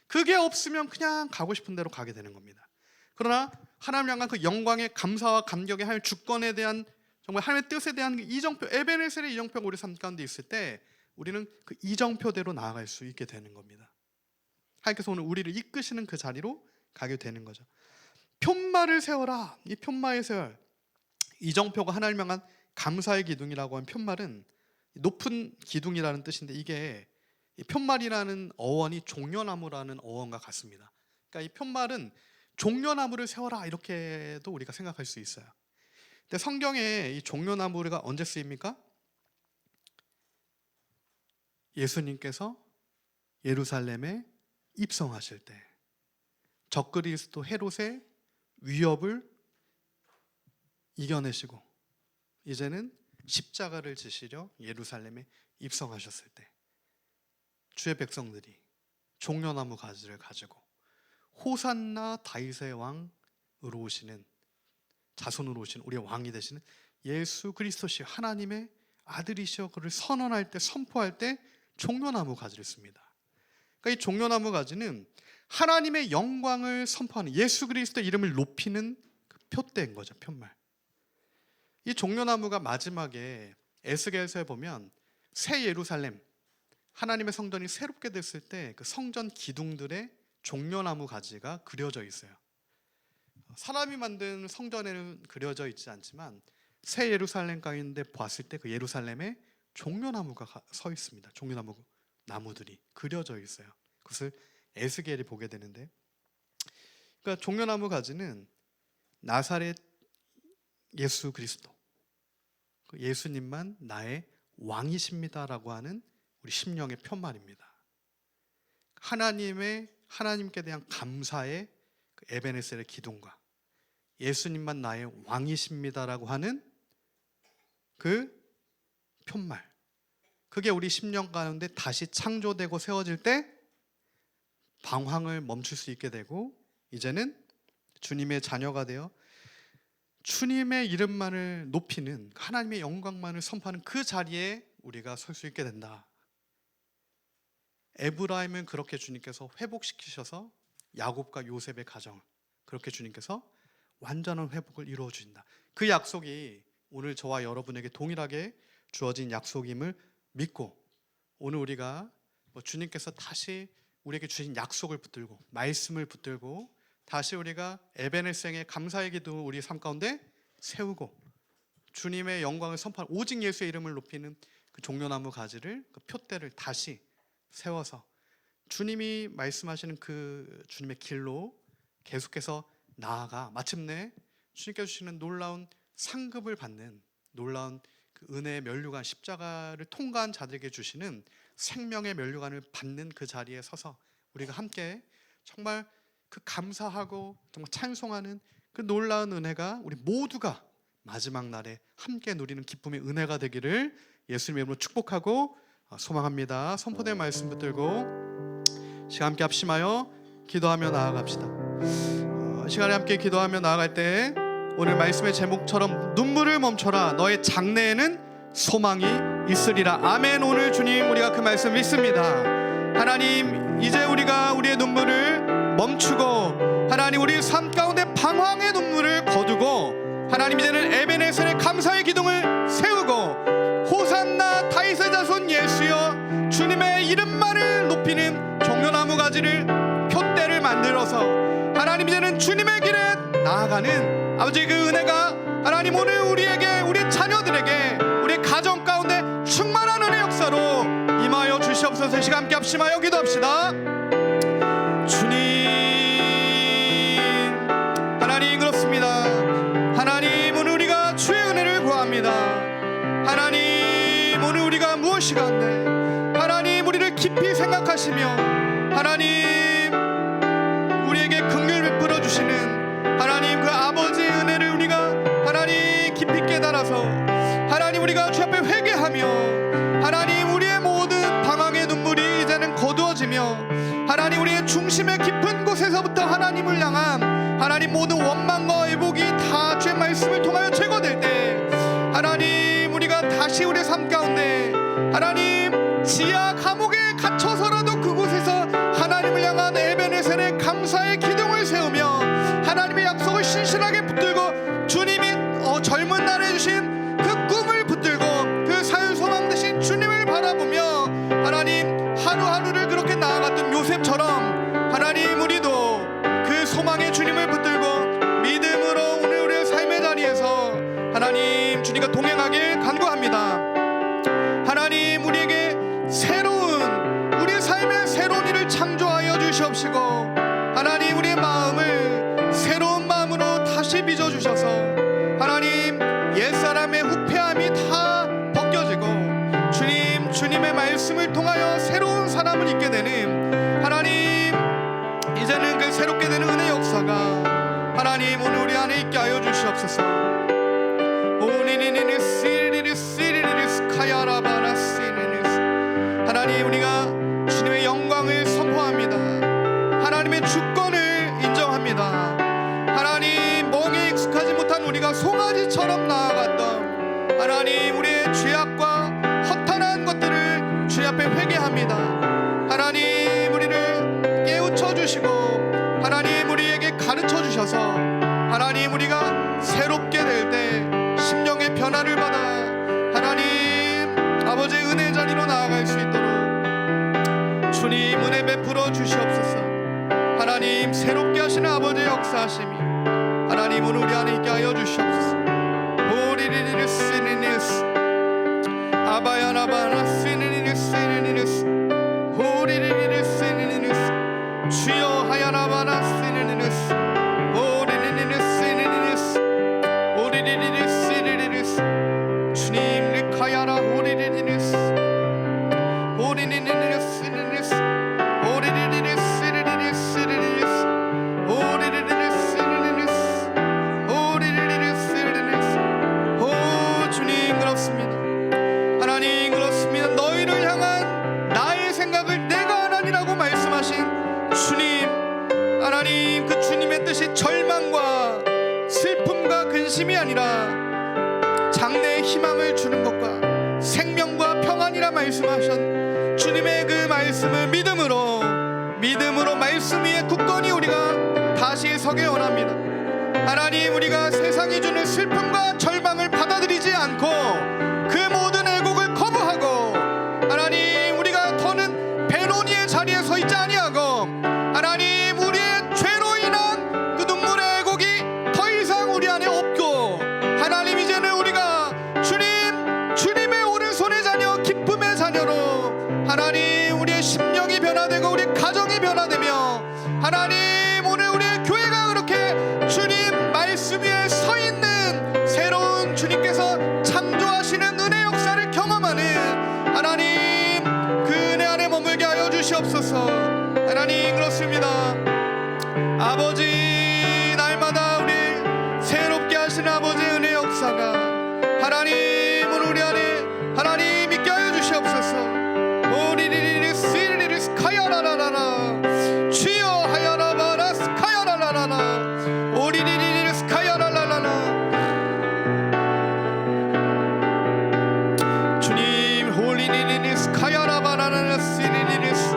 그게 없으면 그냥 가고 싶은 대로 가게 되는 겁니다. 그러나 하나님 향한 그 영광의 감사와 감격의 하나님의 주권에 대한 정말 하나님의 뜻에 대한 그 이정표, 에베네셀의 이정표가 우리 삶 가운데 있을 때 우리는 그 이정표대로 나아갈 수 있게 되는 겁니다. 하나님께서 오늘 우리를 이끄시는 그 자리로 가게 되는 거죠. 편말을 세워라. 이 편마의 세월, 이정표가 하나님 향한 감사의 기둥이라고 한 편말은 높은 기둥이라는 뜻인데 이게 이 편말이라는 어원이 종려나무라는 어원과 같습니다. 그러니까 이 편말은 종려나무를 세워라 이렇게도 우리가 생각할 수 있어요. 근데 성경에 이 종려나무가 언제 쓰입니까? 예수님께서 예루살렘에 입성하실 때 적그리스도 헤롯의 위협을 이겨내시고 이제는 십자가를 지시려 예루살렘에 입성하셨을 때 주의 백성들이 종려나무 가지를 가지고 호산나 다윗의 왕으로 오시는 자손으로 오시는 우리의 왕이 되시는 예수 그리스도시 하나님의 아들이시여 그를 선언할 때 선포할 때 종려나무 가지를 씁니다. 그러니까 이 종려나무 가지는 하나님의 영광을 선포하는 예수 그리스도의 이름을 높이는 그 표대인 거죠. 편말. 이 종려나무가 마지막에 에스겔서에 보면 새 예루살렘 하나님의 성전이 새롭게 됐을 때 그 성전 기둥들의 종려나무 가지가 그려져 있어요. 사람이 만든 성전에는 그려져 있지 않지만 새 예루살렘 가운데 봤을 때 그 예루살렘에 종려나무가 서 있습니다. 종려나무 나무들이 그려져 있어요. 그것을 에스겔이 보게 되는데, 그러니까 종려나무 가지는 나사렛 예수 그리스도, 예수님만 나의 왕이십니다라고 하는 우리 심령의 편말입니다. 하나님께 대한 감사의 그 에베네셀의 기둥과 예수님만 나의 왕이십니다라고 하는 그 편말, 그게 우리 심령 가운데 다시 창조되고 세워질 때 방황을 멈출 수 있게 되고 이제는 주님의 자녀가 되어 주님의 이름만을 높이는 하나님의 영광만을 선포하는 그 자리에 우리가 설 수 있게 된다. 에브라임은 그렇게 주님께서 회복시키셔서 야곱과 요셉의 가정을 그렇게 주님께서 완전한 회복을 이루어 주신다. 그 약속이 오늘 저와 여러분에게 동일하게 주어진 약속임을 믿고 오늘 우리가 주님께서 다시 우리에게 주신 약속을 붙들고 말씀을 붙들고 다시 우리가 에베네셀의 감사의 기도 우리 삶 가운데 세우고 주님의 영광을 선포하는 오직 예수의 이름을 높이는 그 종려나무 가지를 그 표대를 다시 세워서 주님이 말씀하시는 그 주님의 길로 계속해서 나아가 마침내 주님께서 주시는 놀라운 상급을 받는, 놀라운 그 은혜의 면류관, 십자가를 통과한 자들에게 주시는 생명의 면류관을 받는 그 자리에 서서 우리가 함께 정말 그 감사하고 정말 찬송하는 그 놀라운 은혜가 우리 모두가 마지막 날에 함께 누리는 기쁨의 은혜가 되기를 예수님의 이름으로 축복하고 소망합니다. 선포된 말씀 붙들고 시간 함께 합심하여 기도하며 나아갑시다. 시간에 함께 기도하며 나아갈 때 오늘 말씀의 제목처럼 눈물을 멈춰라, 너의 장래에는 소망이 있으리라. 아멘. 오늘 주님, 우리가 그 말씀 믿습니다. 하나님, 이제 우리가 우리의 눈물을 멈추고 하나님, 우리 삶 가운데 방황의 눈물을 거두고 하나님, 이제는 에베네셀의 감사의 기둥을 세우고 호산나 다윗의 자손 예수여, 주님의 이름만을 높이는 종려나무 가지를 푯대를 만들어서 하나님, 이제는 주님의 길에 나아가는 아버지 그 은혜가 하나님 오늘 우리에게, 우리 자녀들에게, 우리 가정 가운데 충만한 은혜 역사로 임하여 주시옵소서. 시간 함께 합심하여 기도합시다. 주님, 하나님 그렇습니다. 하나님, 오늘 우리가 주의 은혜를 구합니다. 하나님, 오늘 우리가 무엇이 간데 하나님 우리를 깊이 생각하시며 하나님 우리에게 긍휼을 베풀어 주시는 하나님 그 아버지의 은혜를 우리가 하나님 깊이 깨달아서 하나님 우리가 주 앞에 회개하며 하나님 우리의 모든 방황의 눈물이 이제는 거두어지며 하나님 우리의 중심의 깊은 곳에서부터 하나님을 향한 하나님 모든 원망과 의복이 다 주의 말씀을 통하여 제거될 때 하나님 우리가 다시 우리의 삶 가운데 하나님 지하 감옥에 갇혀서라도 그곳에서 하나님을 향한 에베네셀의 감사의 기둥을 세우며 하나님의 약속을 신실하게 붙들고 주님이 젊은 날에 주신 그 꿈을 붙들고 그 사유소망 되신 주님을 바라보며 하나님 하루하루를 그렇게 나아갔던 요셉처럼 하나님 우리도 그 소망의 주님을 붙들고 믿음으로 오늘 우리의 삶의 자리에서 하나님 주님과 동행하길 간구합니다. 하나님 우리에게 새로운 우리의 삶의 새로운 일을 창조하여 주시옵시고 하나님 우리의 마음을 새로운 마음으로 다시 빚어주셔서 하나님 옛사람의 후패함이 다 벗겨지고 주님의 말씀을 통하여 새로운 사람을 있게 되는 하나님 이제는 그 새롭게 되는 은혜 역사가 하나님 오늘 우리 안에 있게 하여 주시옵소서. 하나님 우리가 주님의 영광을 선포합니다. 하나님의 주권을 인정합니다. 하나님 멍에 익숙하지 못한 우리가 송아지처럼 나아갔던 하나님 우리의 죄악과 허탄한 것들을 주님 앞에 회개합니다. 하나님 우리를 깨우쳐 주시고 하나님 우리에게 가르쳐 주셔서 하나님 우리가 새롭게 될 때 심령의 변화를 받아 하나님 아버지의 은혜 자리로 나아갈 수 있도록 주님 은혜 베풀어 주시옵소서. 하나님 새롭게 하시는 아버지의 역사하심이 하나님 오늘 우리 안에 있게 하여 주시옵소서. 오리리리스니니스 아바야나바나스니니스니니스 오리리리스니니스 주여 하야나바나스니니스 오리리리스니니스 오리리리스니니스 주님 리카야라 오리리리스 오리리리스니니스 오리리리스니니스 오리리리스니니스 오리리리스니니스 오 주님 그렇습니다. 하나님 그렇습니다. 너희를 향한 나의 생각을 내가 하나니라고 말씀하신 주님 하나님 그 주님의 뜻이 절망과 슬픔과 근심이 아니라 장래의 희망을 주는 것과 생명과 평안이라 말씀하신 주님의 그 말씀을 믿음으로 말씀 위에 굳건히 우리가 다시 서게 원합니다. 하나님 우리가 세상이 주는 슬픔과 절망을 받아들이지 않고 그 모든 애곡을 거부하고 하나님 우리가 더는 베로니의 자리에 서 있지 아니하고 하나님 우리의 죄로 인한 그 눈물의 애곡이 더 이상 우리 안에 없고 하나님 이제는 우리가 주님의 오른손의 자녀 기쁨의 자녀로 하나님 우리의 심령이 변화되고 우리 가정이 변화되며 하나님 오늘 우리의 교회가 호리리리리스 카야랄랄라라. 주님 홀리리리리스 카야라바라라스 리리리스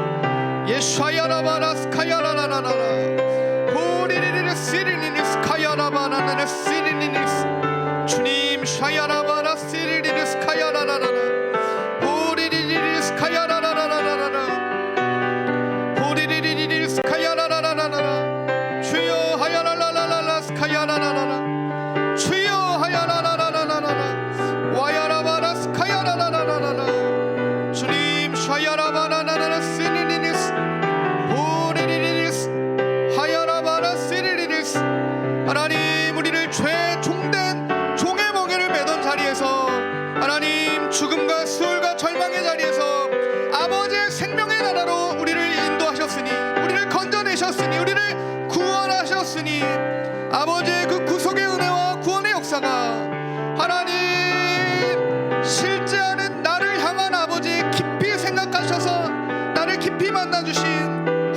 예샤야라바라스 카야라라라라. 호리리리리스 리리리스 카야라바라라스 리리리스 주님 샤야라바라스 리리리스 카야라라라. 호리리리리스 카야라라라라라. 호리리리리스 카야라라라라라. 주여 하야라라라라 스카야라라라라. 주여 하야라라라라라라. 와야라바라 스카야라라라라라. 주님 샤야라바라라라 스리리리스 호리리리리스 하야라바라 스리리리스. 하나님 우리를 죄 종된 종의 멍에를 매던 자리에서 하나님 죽음과 수울과 절망의 자리에서 아버지의 생명의 나라로 우리를 인도하셨으니 우리를 건져내셨으니 우리를 구원하셨으니 아버지의 그 구속의 은혜와 구원의 역사가 하나님 실제하는 나를 향한 아버지 깊이 생각하셔서 나를 깊이 만나주신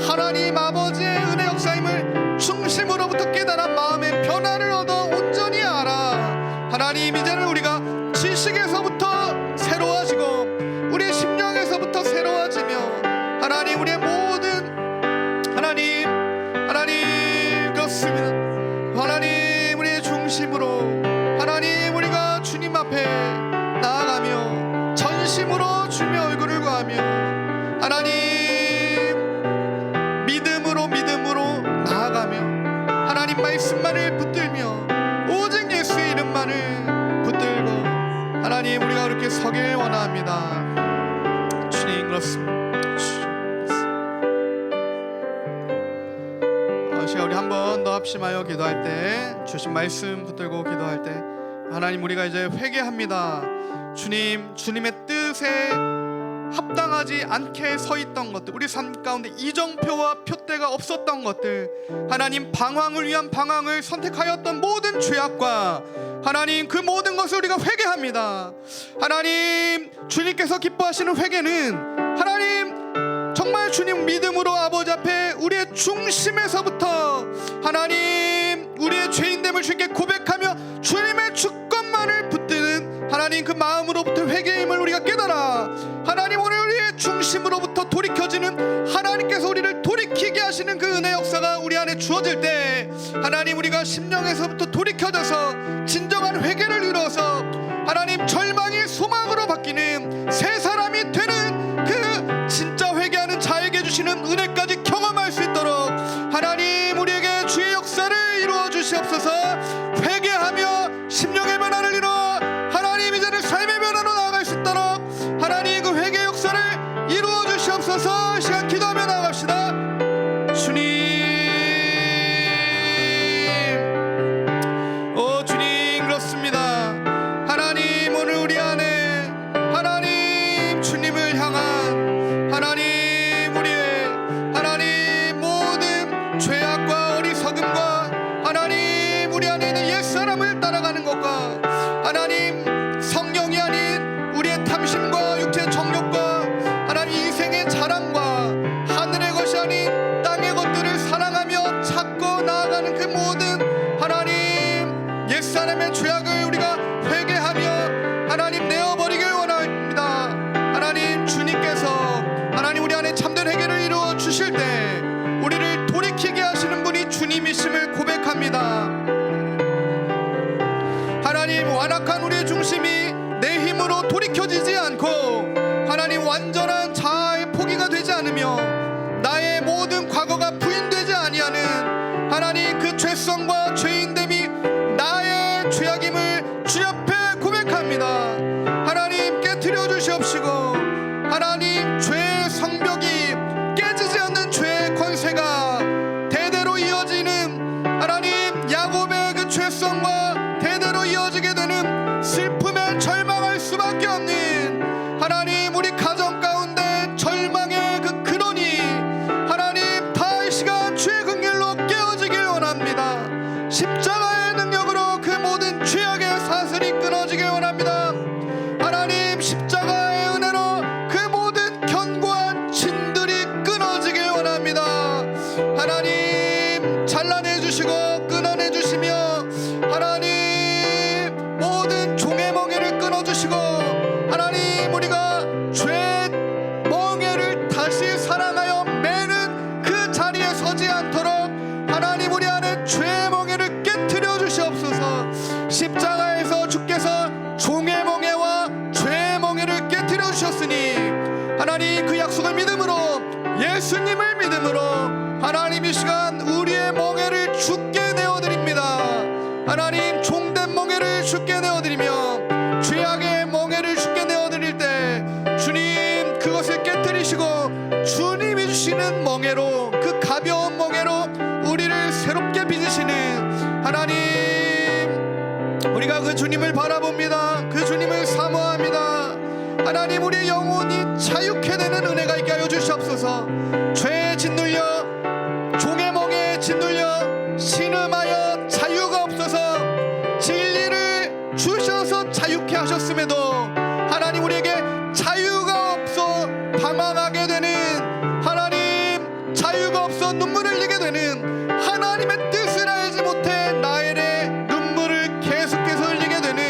하나님 아버지의 은혜 역사임을 중심으로부터 깨달은 마음의 변화를 얻어 온전히 알아 하나님 이제는 우리가 지식에서부터 새로워지고 우리의 심령에서부터 새로워지며 하나님 우리의 모든 하나님 그렇습니다. 하나님 우리의 중심으로 하나님 우리가 주님 앞에 나아가며 전심으로 주님의 얼굴을 구하며 하나님 믿음으로 나아가며 하나님 말씀만을 붙들며 오직 예수의 이름만을 붙들고 하나님 우리가 그렇게 서길 원합니다. 주님 그렇습니다. 시간 우리 한 번 더 합심하여 기도할 때 주신 말씀 붙들고 기도할 때 하나님 우리가 이제 회개합니다. 주님의 뜻에 합당하지 않게 서 있던 것들 우리 삶 가운데 이정표와 표대가 없었던 것들 하나님 방황을 위한 방황을 선택하였던 모든 죄악과 하나님 그 모든 것을 우리가 회개합니다. 하나님 주님께서 기뻐하시는 회개는 하나님 정말 주님 믿음으로 아버지 앞에 우리의 중심에서부터 하나님 우리의 죄인됨을 주님께 고백하며 주님의 주권만을 붙드는 하나님 그 마음으로부터 회개임을 우리가 깨달아 하나님 오늘 우리의 중심으로부터 돌이켜지는 하나님께서 우리를 돌이키게 하시는 그 은혜 역사가 우리 안에 주어질 때 하나님 우리가 심령에서부터 돌이켜져서 진정한 회개를 이루어서 하나님 절망이 소망으로 바뀌는 새 사람이 되는 그 진짜 회개하는 자에게 주시는 은혜까지 경험할 수 있도록 하나님 우리에게 주의 역사를 이루어 주시옵소서. 회개하며 심령의 변화를 이루어 하나님 이제는 삶의 변화로 나아갈 수 있도록 하나님 그 회개 역사를 이루어 주시옵소서. 시간 기도하며 나아갑시다. 주님 그렇습니다. 하나님 오늘 우리 안에 하나님 주님을 향한 하나님 우리의 하나님 모든 죄악과 어리석음과 하나님 우리 안에 있는 옛사람을 따라가는 것과 하나님 성령이 아닌 우리의 탐심과 육체의 정욕과 하나님 인생의 자랑과 하늘의 것이 아닌 땅의 것들을 사랑하며 찾고 나아가는 그 모든 하나님 옛사람의 죄악을 우리가 회개하며 하나님 내어버리길 원합니다. 하나님 주님께서 하나님 우리 안에 참된 회개를 이루어 주실 때 우리를 돌이키게 하시는 분이 주님이심을 고백합니다. 하나님 완악한 우리의 중심이 내 힘으로 돌이켜지지 않고 하나님 완전한 자아의 포기가 되지 않으며 나의 모든 과거가 부인되지 아니하는 하나님 그 죄성과 죄인됨이 나의 죄악임을 주 앞에 고백합니다. 하나님 깨트려 주시옵시고 하나님 죄의 성벽이 깨지지 않는 죄의 권세가 대대로 이어지는 하나님 야곱의 그 죄성과 대대로 이어지게 되는 슬픔에 절망할 수밖에 없는 하나님 우리 가정 가운데 절망의 그 근원이 하나님 다 이 시간 주의 긍휼로 깨어지길 원합니다. 십자가의 능력으로 그 모든 죄악의 사슬이 끊어지길 원합니다. 하나님 십자가의 은혜로 그 모든 견고한 진들이 끊어지길 원합니다. 하나님 찬란해 주시고 멍에도 끊어내 주시며 하나님 모든 종의 멍에를 끊어주시고 하나님 우리가 죄 멍에를 다시 사랑하여 매는 그 자리에 서지 않도록 하나님 우리 안에 죄 멍에를 깨트려 주시옵소서. 십자가에서 주께서 종의 멍에와 죄의 멍에를 깨트려 주셨으니 하나님 그 약속을 믿음으로 예수님을 믿음으로 하나님 이 시간 우리의 멍에를 주께 내어드립니다. 하나님 종된 멍에를 주께 내어드리며 죄악의 멍에를 주께 내어드릴 때 주님 그것을 깨뜨리시고 주님이 주시는 멍에로 그 가벼운 멍에로 우리를 새롭게 빚으시는 하나님 우리가 그 주님을 바라봅니다. 그 주님을 사모합니다. 하나님 우리의 영혼이 자유케 되는 은혜가 있게 하여 주시옵소서. 죄에 짓눌려 종의 멍에 짓눌려 신음하여 자유가 없어서 진리를 주셔서 자유케 하셨음에도 하나님 우리에게 자유가 없어 방황하게 되는 하나님 자유가 없어 눈물을 흘리게 되는 하나님의 뜻을 알지 못해 나의 눈물을 계속해서 흘리게 되는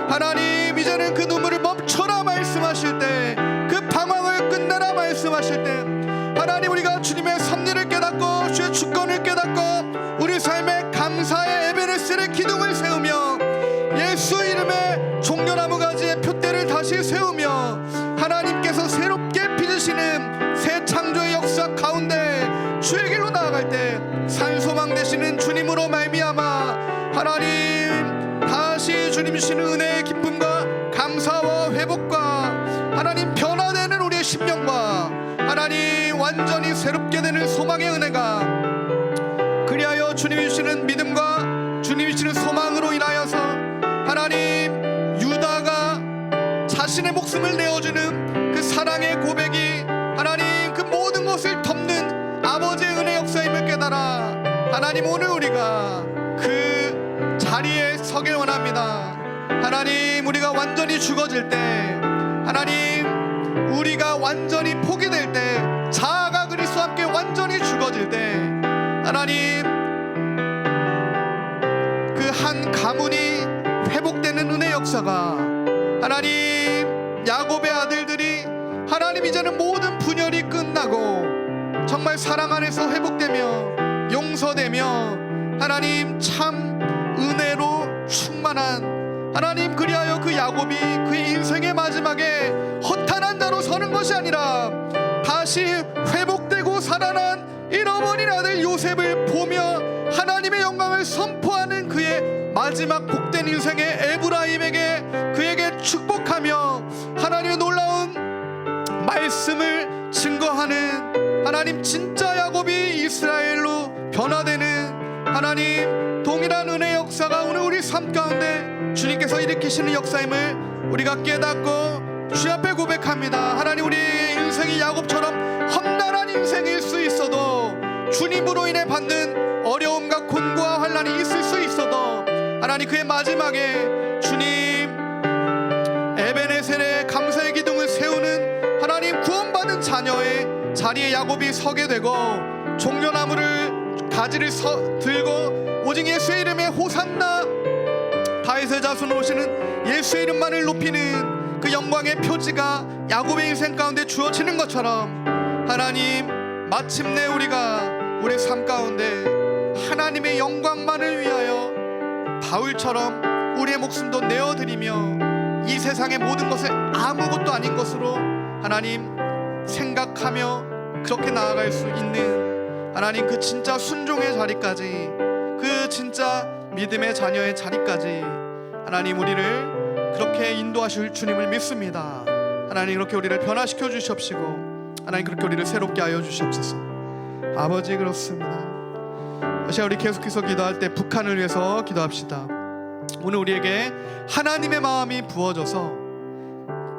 하나님 이제는 그 눈물을 멈춰라 말씀하실 때 그 방황을 끝내라 말씀하실 때 하나님 우리가 주님의 섭리를 깨닫고 주의 주권을 깨닫고 우리 삶에 감사의 에베레스의 기둥을 세우며 예수 이름의 종려나무 가지의 표대를 다시 세우며 하나님께서 새롭게 빚으시는 새 창조의 역사 가운데 주의 길로 나아갈 때 산소망 되시는 주님으로 말미암아 하나님 다시 주님 주시는 은혜의 기쁨과 감사와 회복과 하나님 변화되는 우리의 심령과 하나님 완전히 새롭게 되는 소망의 은혜가 그리하여 주님이 주시는 믿음과 주님이 주시는 소망으로 인하여서 하나님 유다가 자신의 목숨을 내어주는 그 사랑의 고백이 하나님 그 모든 것을 덮는 아버지의 은혜 역사임을 깨달아 하나님 오늘 우리가 그 자리에 서길 원합니다. 하나님 우리가 완전히 죽어질 때 하나님 우리가 완전히 포기될 때 자아가 그리스도와 함께 완전히 죽어질 때 하나님 그 한 가문이 회복되는 은혜 역사가 하나님 야곱의 아들들이 하나님 이제는 모든 분열이 끝나고 정말 사랑 안에서 회복되며 용서되며 하나님 참 은혜로 충만한 하나님 그리하여 그 야곱이 그 인생의 마지막에 허탄한 자로 서는 것이 아니라 다시 회복되고 살아난 잃어버린 아들 요셉을 보며 하나님의 영광을 선포하는 그의 마지막 복된 인생의 에브라임에게 그에게 축복하며 하나님의 놀라운 말씀을 증거하는 하나님 진짜 야곱이 이스라엘로 변화되는 하나님 동일한 은혜 역사가 오늘 우리 삶 가운데 주님께서 일으키시는 역사임을 우리가 깨닫고 주 앞에 고백합니다. 하나님 우리 인생이 야곱처럼 험난한 인생일 수 있어도 주님으로 인해 받는 어려움과 곤고와 환난이 있을 수 있어도 하나님 그의 마지막에 주님 에베네셀의 감사의 기둥을 세우는 하나님 구원받은 자녀의 자리에 야곱이 서게 되고 종려나무를 가지를 들고 오직 예수의 이름에 호산나 다윗의 자손으로 오시는 예수의 이름만을 높이는 그 영광의 표지가 야곱의 인생 가운데 주어지는 것처럼 하나님 마침내 우리가 우리의 삶 가운데 하나님의 영광만을 위하여 바울처럼 우리의 목숨도 내어드리며 이 세상의 모든 것을 아무것도 아닌 것으로 하나님 생각하며 그렇게 나아갈 수 있는 하나님 그 진짜 순종의 자리까지 그 진짜 믿음의 자녀의 자리까지 하나님 우리를 그렇게 인도하실 주님을 믿습니다. 하나님 그렇게 우리를 변화시켜 주시옵시고 하나님 그렇게 우리를 새롭게 하여 주시옵소서. 아버지 그렇습니다. 다시 우리 계속해서 기도할 때 북한을 위해서 기도합시다. 오늘 우리에게 하나님의 마음이 부어져서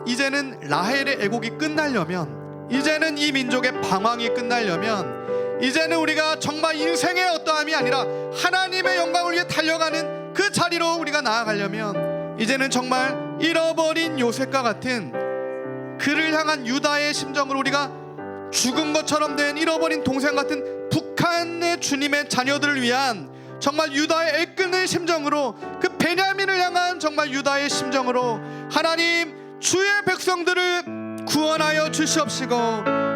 이제는 라헬의 애곡이 끝나려면 이제는 이 민족의 방황이 끝나려면 이제는 우리가 정말 인생의 어떠함이 아니라 하나님의 영광을 위해 달려가는 그 자리로 우리가 나아가려면 이제는 정말 잃어버린 요셉과 같은 그를 향한 유다의 심정을 우리가 죽은 것처럼 된 잃어버린 동생 같은 북한의 주님의 자녀들을 위한 정말 유다의 애끓는 심정으로, 그 베냐민을 향한 정말 유다의 심정으로 하나님 주의 백성들을 구원하여 주시옵시고,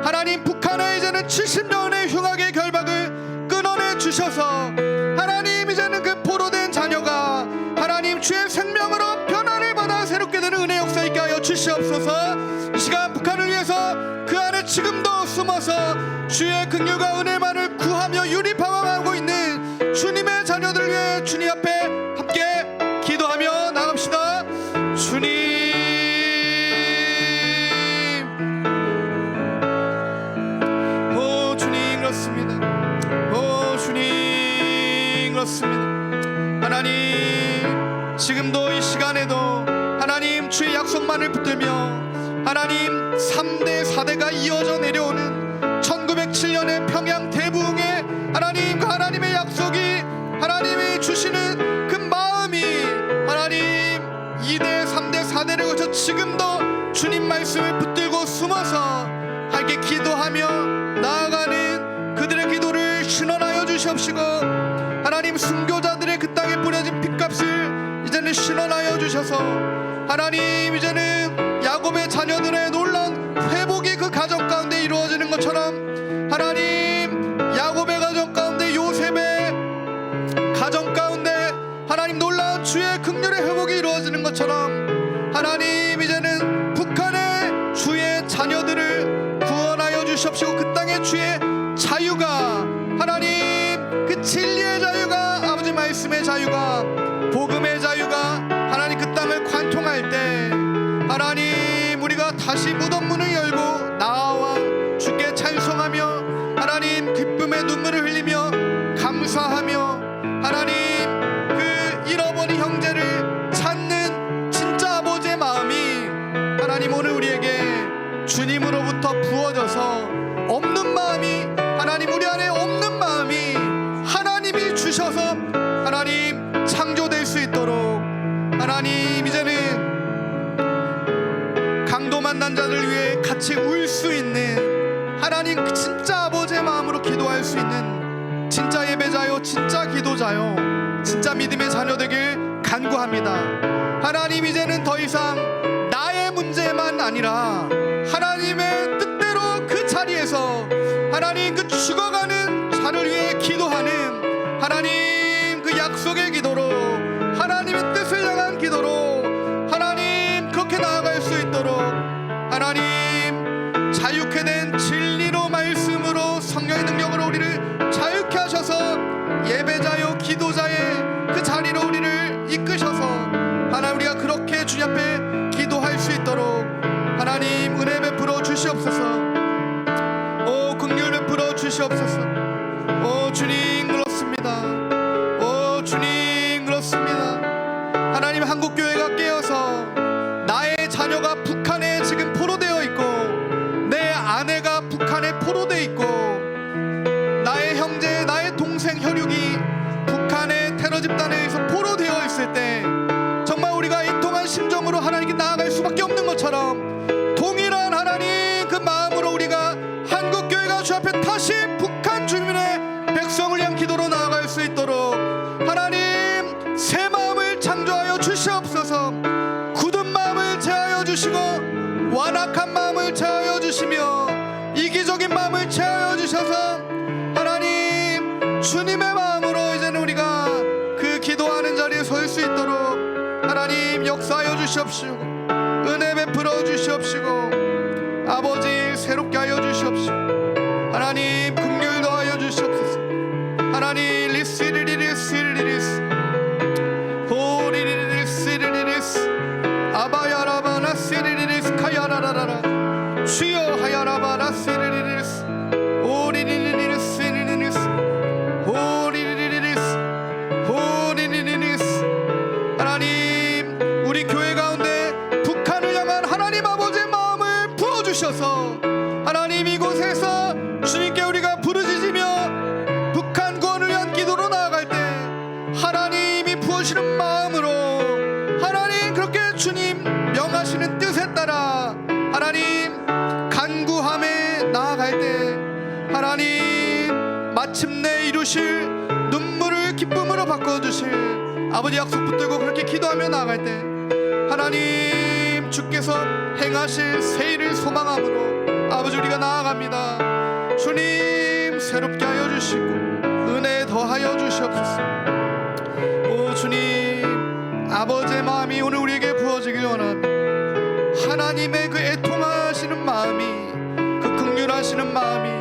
하나님 북한의 이제는 70년의 흉악의 결박을 끊어내 주셔서 하나님 이제는 그 포로된 자녀가 하나님 주의 생명으로 변화를 받아 새롭게 되는 은혜 역사 있게 하여 주시옵소서. 이 시간 북한을 위해서 그 안에 지금도 숨어서 주의 긍휼과 은혜만을 구하며 유리방황하고 있는 주님의 자녀들 위해 주님 앞에 함께 기도하며 나갑시다. 주님, 오 주님 그렇습니다. 오 주님 그렇습니다. 하나님 지금도 이 시간에도 하나님 주의 약속만을 붙들며 하나님 3대 4대가 이어져 내려오는 1907년의 평양 대부흥의 하나님, 그 하나님의 약속이 하나님이 주시는 그 마음이 하나님 2대 3대 4대를 거쳐 지금도 주님 말씀을 붙들고 숨어서 함께 기도하며 나아가는 그들의 기도를 신원하여 주시옵시고, 하나님 순교자들의 그 땅에 뿌려진 핏값을 이제는 신원하여 주셔서 하나님 이제는 야곱의 자녀들의 놀라운 회복이 그 가정 가운데 이루어지는 것처럼, 하나님 야곱의 가정 가운데 요셉의 가정 가운데 하나님 놀라운 주의 긍휼의 회복이 이루어지는 것처럼 하나님 이제는 북한의 주의 자녀들을 구원하여 주시옵시고, 그 땅의 주의 자유가 하나님 그 진리의 자유가, 아버지 말씀의 자유가, 복음의 자유가 하나님 그 땅을 관통할 때 하나님 우리가 다시 무덤 문을 열고 나와 주께 찬송하며 하나님 기쁨의 눈물을 흘리며 감사하며 하나님 그 잃어버린 형제를 찾는 진짜 아버지의 마음이 하나님 오늘 우리에게 주님으로부터 부어져서 없는 마음이, 하나님 우리 안에 없는 마음이 하나님이 주셔서 하나님 창조될 수 있도록 하나님 이제는 강도 만난 자들 위해 같이 울 수 있는 하나님 그 진짜 아버지의 마음으로 기도할 수 있는 진짜 예배자요, 진짜 기도자요, 진짜 믿음의 자녀 되길 간구합니다. 하나님 이제는 더 이상 나의 문제만 아니라 하나님의 뜻대로 그 자리에서 하나님 그 죽어가는 자를 위해 기도하는 하나님 그 약속의 기도로, 하나님의 뜻을 향한 기도로 하나님 그렇게 나아갈 수 있도록 하나님 자유케 된 진리로 말씀으로 성령의 능력으로 우리를 자유케 하셔서 예배자요 기도자의 그 자리로 우리를 이끄셔서 하나님 우리가 그렇게 주님 앞에 기도할 수 있도록 하나님 은혜 베풀어 주시옵소서. 오 긍휼 베풀어 주시옵소서. 오 주님 그렇습니다. 오 주님 그렇습니다. 하나님 한국교회가 깨어서 나의 자녀가 북한에 지금 포로되어 있고 내 아내가 북한에 포로되어 있고 나의 형제 나의 동생 혈육이 북한의 테러 집단에 의해서 포로되어 있을 때 정말 우리가 인통한 심정으로 하나님께 나아갈 수밖에 없는 것처럼 동일한 하나님 그 마음으로 우리가 한국교회가 주 앞에 다시 북한 주민의 백성을 향한 기도로 나아갈 수 있도록 하나님 새 마음을 창조하여 주시옵소서. 굳은 마음을 제하여 주시고 완악한 마음을 제하여 주시며 이기적인 마음을 제하여 주셔서 하나님 주님의 마음으로 이제는 우리가 그 기도하는 자리에 설 수 있도록 하나님 역사하여 주시옵시고 은혜 베풀어 주시옵시고 아버지 새롭게 하여 주시옵시고 하나님 긍휼 더하여 주시옵소서. 하나님 리시리리리시리리스 호리리리시리리스 아바야라바나 시리리리스 카야라라라 주여 하야라바나 시리리리스 오리리리리시리리스 호리리리리스 호리리리리스 하나님 우리 교회 가운데 북한을 향한 하나님 아버지의 마음을 부어주셔서 하나님 이곳에서 주님께 우리가 부르짖으며 북한 구원을 위한 기도로 나아갈 때 하나님이 부어주시는 마음으로 하나님 그렇게 주님 명하시는 뜻에 따라 하나님 간구함에 나아갈 때 하나님 마침내 이루실 눈물을 기쁨으로 바꿔주실 아버지 약속 붙들고 그렇게 기도하며 나아갈 때 하나님 주께서 행하실 새 일을 소망함으로 아버지 우리가 나아갑니다. 주님 새롭게 하여 주시고 은혜 더하여 주시옵소서. 오 주님 아버지의 마음이 오늘 우리에게 부어지길 원합니다. 하나님의 그 애통하시는 마음이 그 긍휼하시는 마음이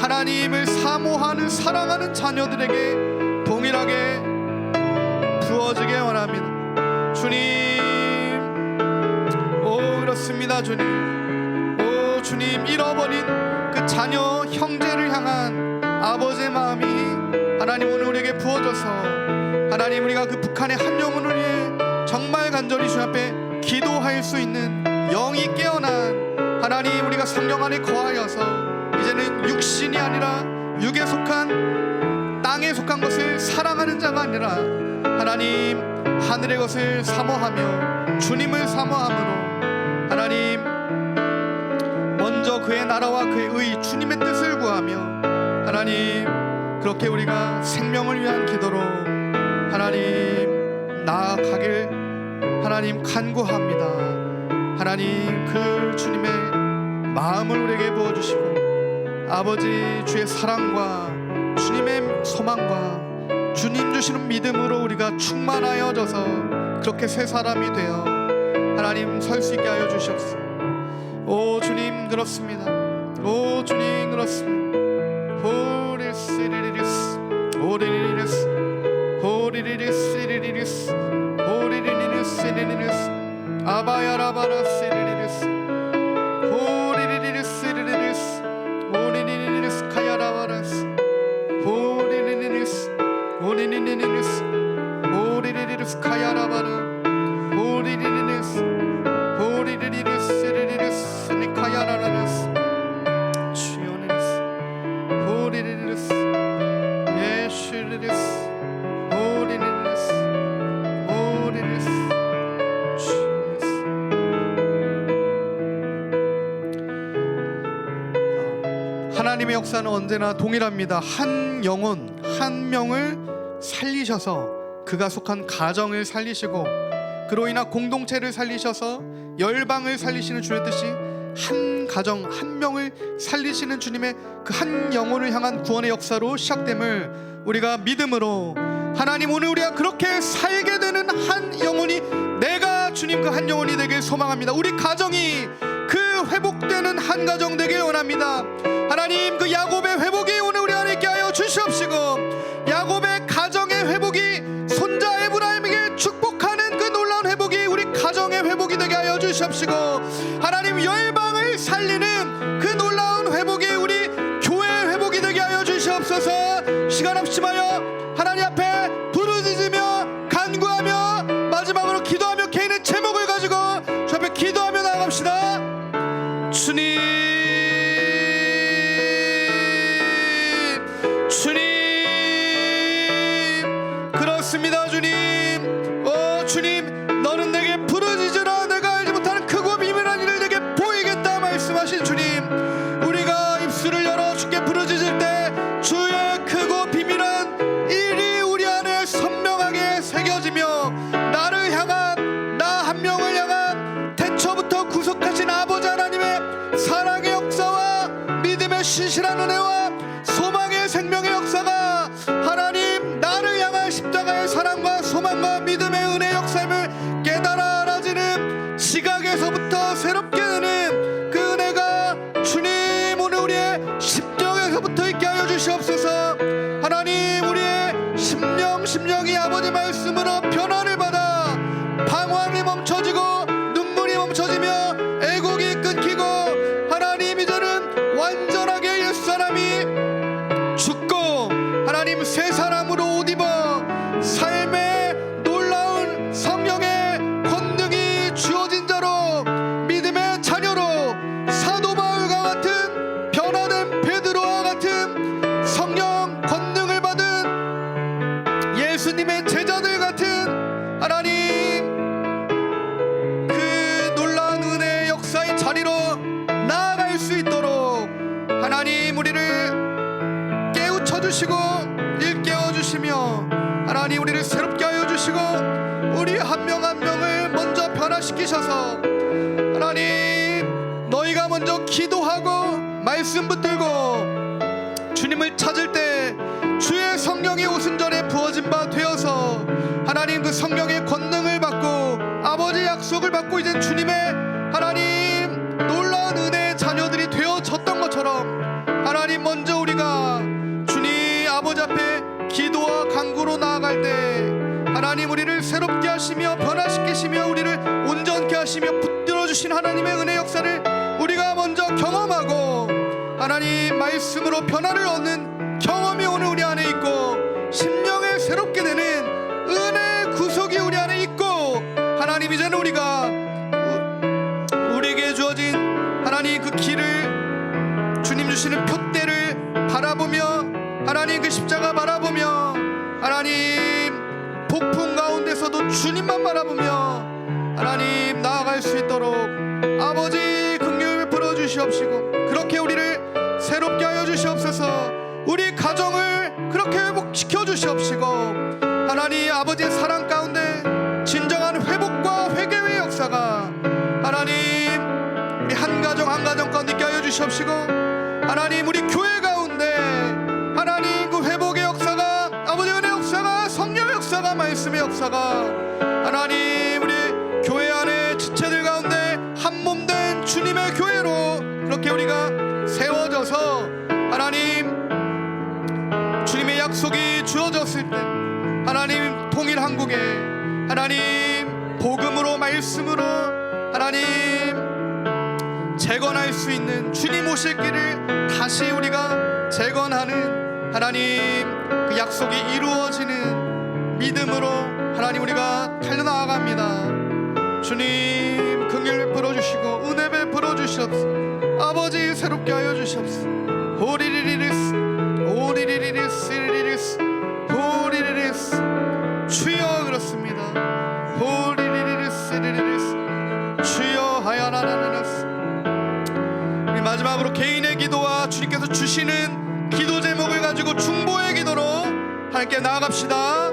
하나님을 사모하는 사랑하는 자녀들에게 동일하게 부어지길 원합니다. 주님 오 그렇습니다. 주님 오 주님 잃어버린 그 자녀 형제를 향한 아버지의 마음이 하나님 오늘 우리에게 부어져서 하나님 우리가 그 북한의 한 영혼을 위해 정말 간절히 주님 앞에 기도할 수 있는 영이 깨어난 하나님 우리가 성령 안에 거하여서 이제는 육신이 아니라 육에 속한 땅에 속한 것을 사랑하는 자가 아니라 하나님 하늘의 것을 사모하며 주님을 사모함으로 하나님 먼저 그의 나라와 그의 의 주님의 뜻을 구하며 하나님 그렇게 우리가 생명을 위한 기도로 하나님 나아가길 하나님 간구합니다. 하나님 그 주님의 마음을 우리에게 부어주시고 아버지 주의 사랑과 주님의 소망과 주님 주시는 믿음으로 우리가 충만하여져서 그렇게 새 사람이 되어 하나님 설 수 있게 하여 주시옵소서. 오 주님 그렇습니다. 오 주님 그렇습니다. 호리시리리스 호리리리스 호리리리스리리리스 호리리리리스리리리스 아바야라바라스리리리스 호리리리리스리리리스 호리리리리스 카야라바라스 호리리리리스 호리리리리스 호리리리리스 카야라바라 호리리리리스 호리리리리스리리리스 니카야라라스 주요니리스 호리리리리스 예슈리리스 호리리리스 호리리리스 주요니리스. 하나님의 역사는 언제나 동일합니다. 한 영혼 한 명을 살리셔서 그가 속한 가정을 살리시고 그로 인한 공동체를 살리셔서 열방을 살리시는 주의 뜻이 한 가정 한 명을 살리시는 주님의 그 한 영혼을 향한 구원의 역사로 시작됨을 우리가 믿음으로 하나님 오늘 우리가 그렇게 살게 되는 한 영혼이 내가 주님 그 한 영혼이 되길 소망합니다. 우리 가정이 그 회복되는 한 가정 되길 원합니다. 하나님 그 야곱의 회복이 오늘 우리 안에 있게 하여 주시옵시고 야곱의 가정의 회복이 손자 에브라임에게 축복하는 그 놀라운 회복이 우리 가정의 회복이 되게 하여 주시옵시고 하나님 열방을 살리는 그 놀라운 회복이 우리 교회의 회복이 되게 하여 주시옵소서. 시간 없지마여 하나님 앞에 부르짖으며 간구하며 마지막으로 기도하며 개인의 제목을 가지고 주 앞에 기도하며 나아갑시다. 주님 그렇습니다. 주님 주님 너는 내게 부르짖으라 내가 알지 못하는 크고 비밀한 일을 내게 보이겠다 말씀하신 주님 우리가 입술을 열어 주께 부르짖을 때 주의 크고 비밀한 일이 우리 안에 선명하게 새겨지며 나를 향한 나 한 명을 향한 태초부터 구속하신 아버지 하나님의 사랑의 역사와 믿음의 신실한 은혜와 소망의 생명의 역사가 하나님 나를 향한 십자가의 사랑과 소망과 믿음의 은혜의 역사임을 깨달아 알아지는 지각에서부터 새롭게 되는 그 은혜가 주님 오늘 우리의 심령에서부터 있게 하여 주시옵소서. 하나님 우리의 심령이 아버지 말씀으로 변화를 받아 방황이 멈춰지고 눈물이 멈춰지며 애곡이 끊기고 하나님 이제는 완전하게 옛사람이 죽고 하나님 새 사람으로 옷 입어 삶의 놀라운 성령의 권능이 주어진 자로 믿음의 자녀로 사도 바울과 같은 변화된 베드로와 같은 성령 권능을 받은 예수님의 제자들 같은 하나님 그 놀라운 은혜의 역사의 자리로 나아갈 수 있도록 하나님 우리를 깨우쳐 주시고 일깨워 주시며 살리셔서 하나님 너희가 먼저 기도하고 말씀 붙들고 주님을 찾을 때 주의 성령이 오순절에 부어진 바 되어서 하나님 그 성령의 권능을 받고 아버지 약속을 받고 이제 주님의 하나님 놀라운 은혜의 자녀들이 되어졌던 것처럼 하나님 먼저 우리가 주님 아버지 앞에 기도와 간구로 나아갈 때 하나님 우리를 새롭게 하시며 변화시키시며 우리를 온전케 하시며 붙들어 주신 하나님의 은혜 역사를 우리가 먼저 경험하고 하나님 말씀으로 변화를 얻는 경험이 오늘 우리 안에 있고 심령을 새롭게 되는 은혜의 구속이 우리 안에 있고 하나님 이제는 우리가 우리에게 주어진 하나님 그 길을 주님 주시는 표대를 바라보며 하나님 그 십자가 바라보며 하나님 폭풍 가운데서도 주님만 바라보며 하나님 나아갈 수 있도록 아버지 긍휼을 베풀어 주시옵시고 그렇게 우리를 새롭게 하여 주시옵소서. 우리 가정을 그렇게 회복시켜 주시옵시고 하나님 아버지의 사랑 가운데 진정한 회복과 회개의 역사가 하나님 우리 한 가정 한 가정 가운데 있게 하여 주시옵시고 하나님 우리 교회 가운데 하나님 그 회복의 역사가 아버지 은혜 역사가 성령 역사가 말씀의 역사가 하나님 우리 교회 안에 지체들 가운데 한 몸 된 주님의 교회로 그렇게 우리가 세워져서 하나님 주님의 약속이 주어졌을 때 하나님 통일 한국에 하나님 복음으로 말씀으로 하나님 재건할 수 있는 주님 오실 길을 다시 우리가 재건하는 하나님 그 약속이 이루어지는 믿음으로 하나님 우리가 달려나갑니다. 주님 긍휼 베풀어 주시고 은혜 베풀어 주시옵소서. 아버지 새롭게 하여 주시옵소서. 호리리리리스 호리리리리스 리리리스 호리리리스 주여 그렇습니다. 호리리리리스 리리리스 주여 하야나나나스. 우리 마지막으로 개인의 기도와 주님께서 주시는 기도 제목을 가지고 중보의 기도로 하나님께 나아갑시다.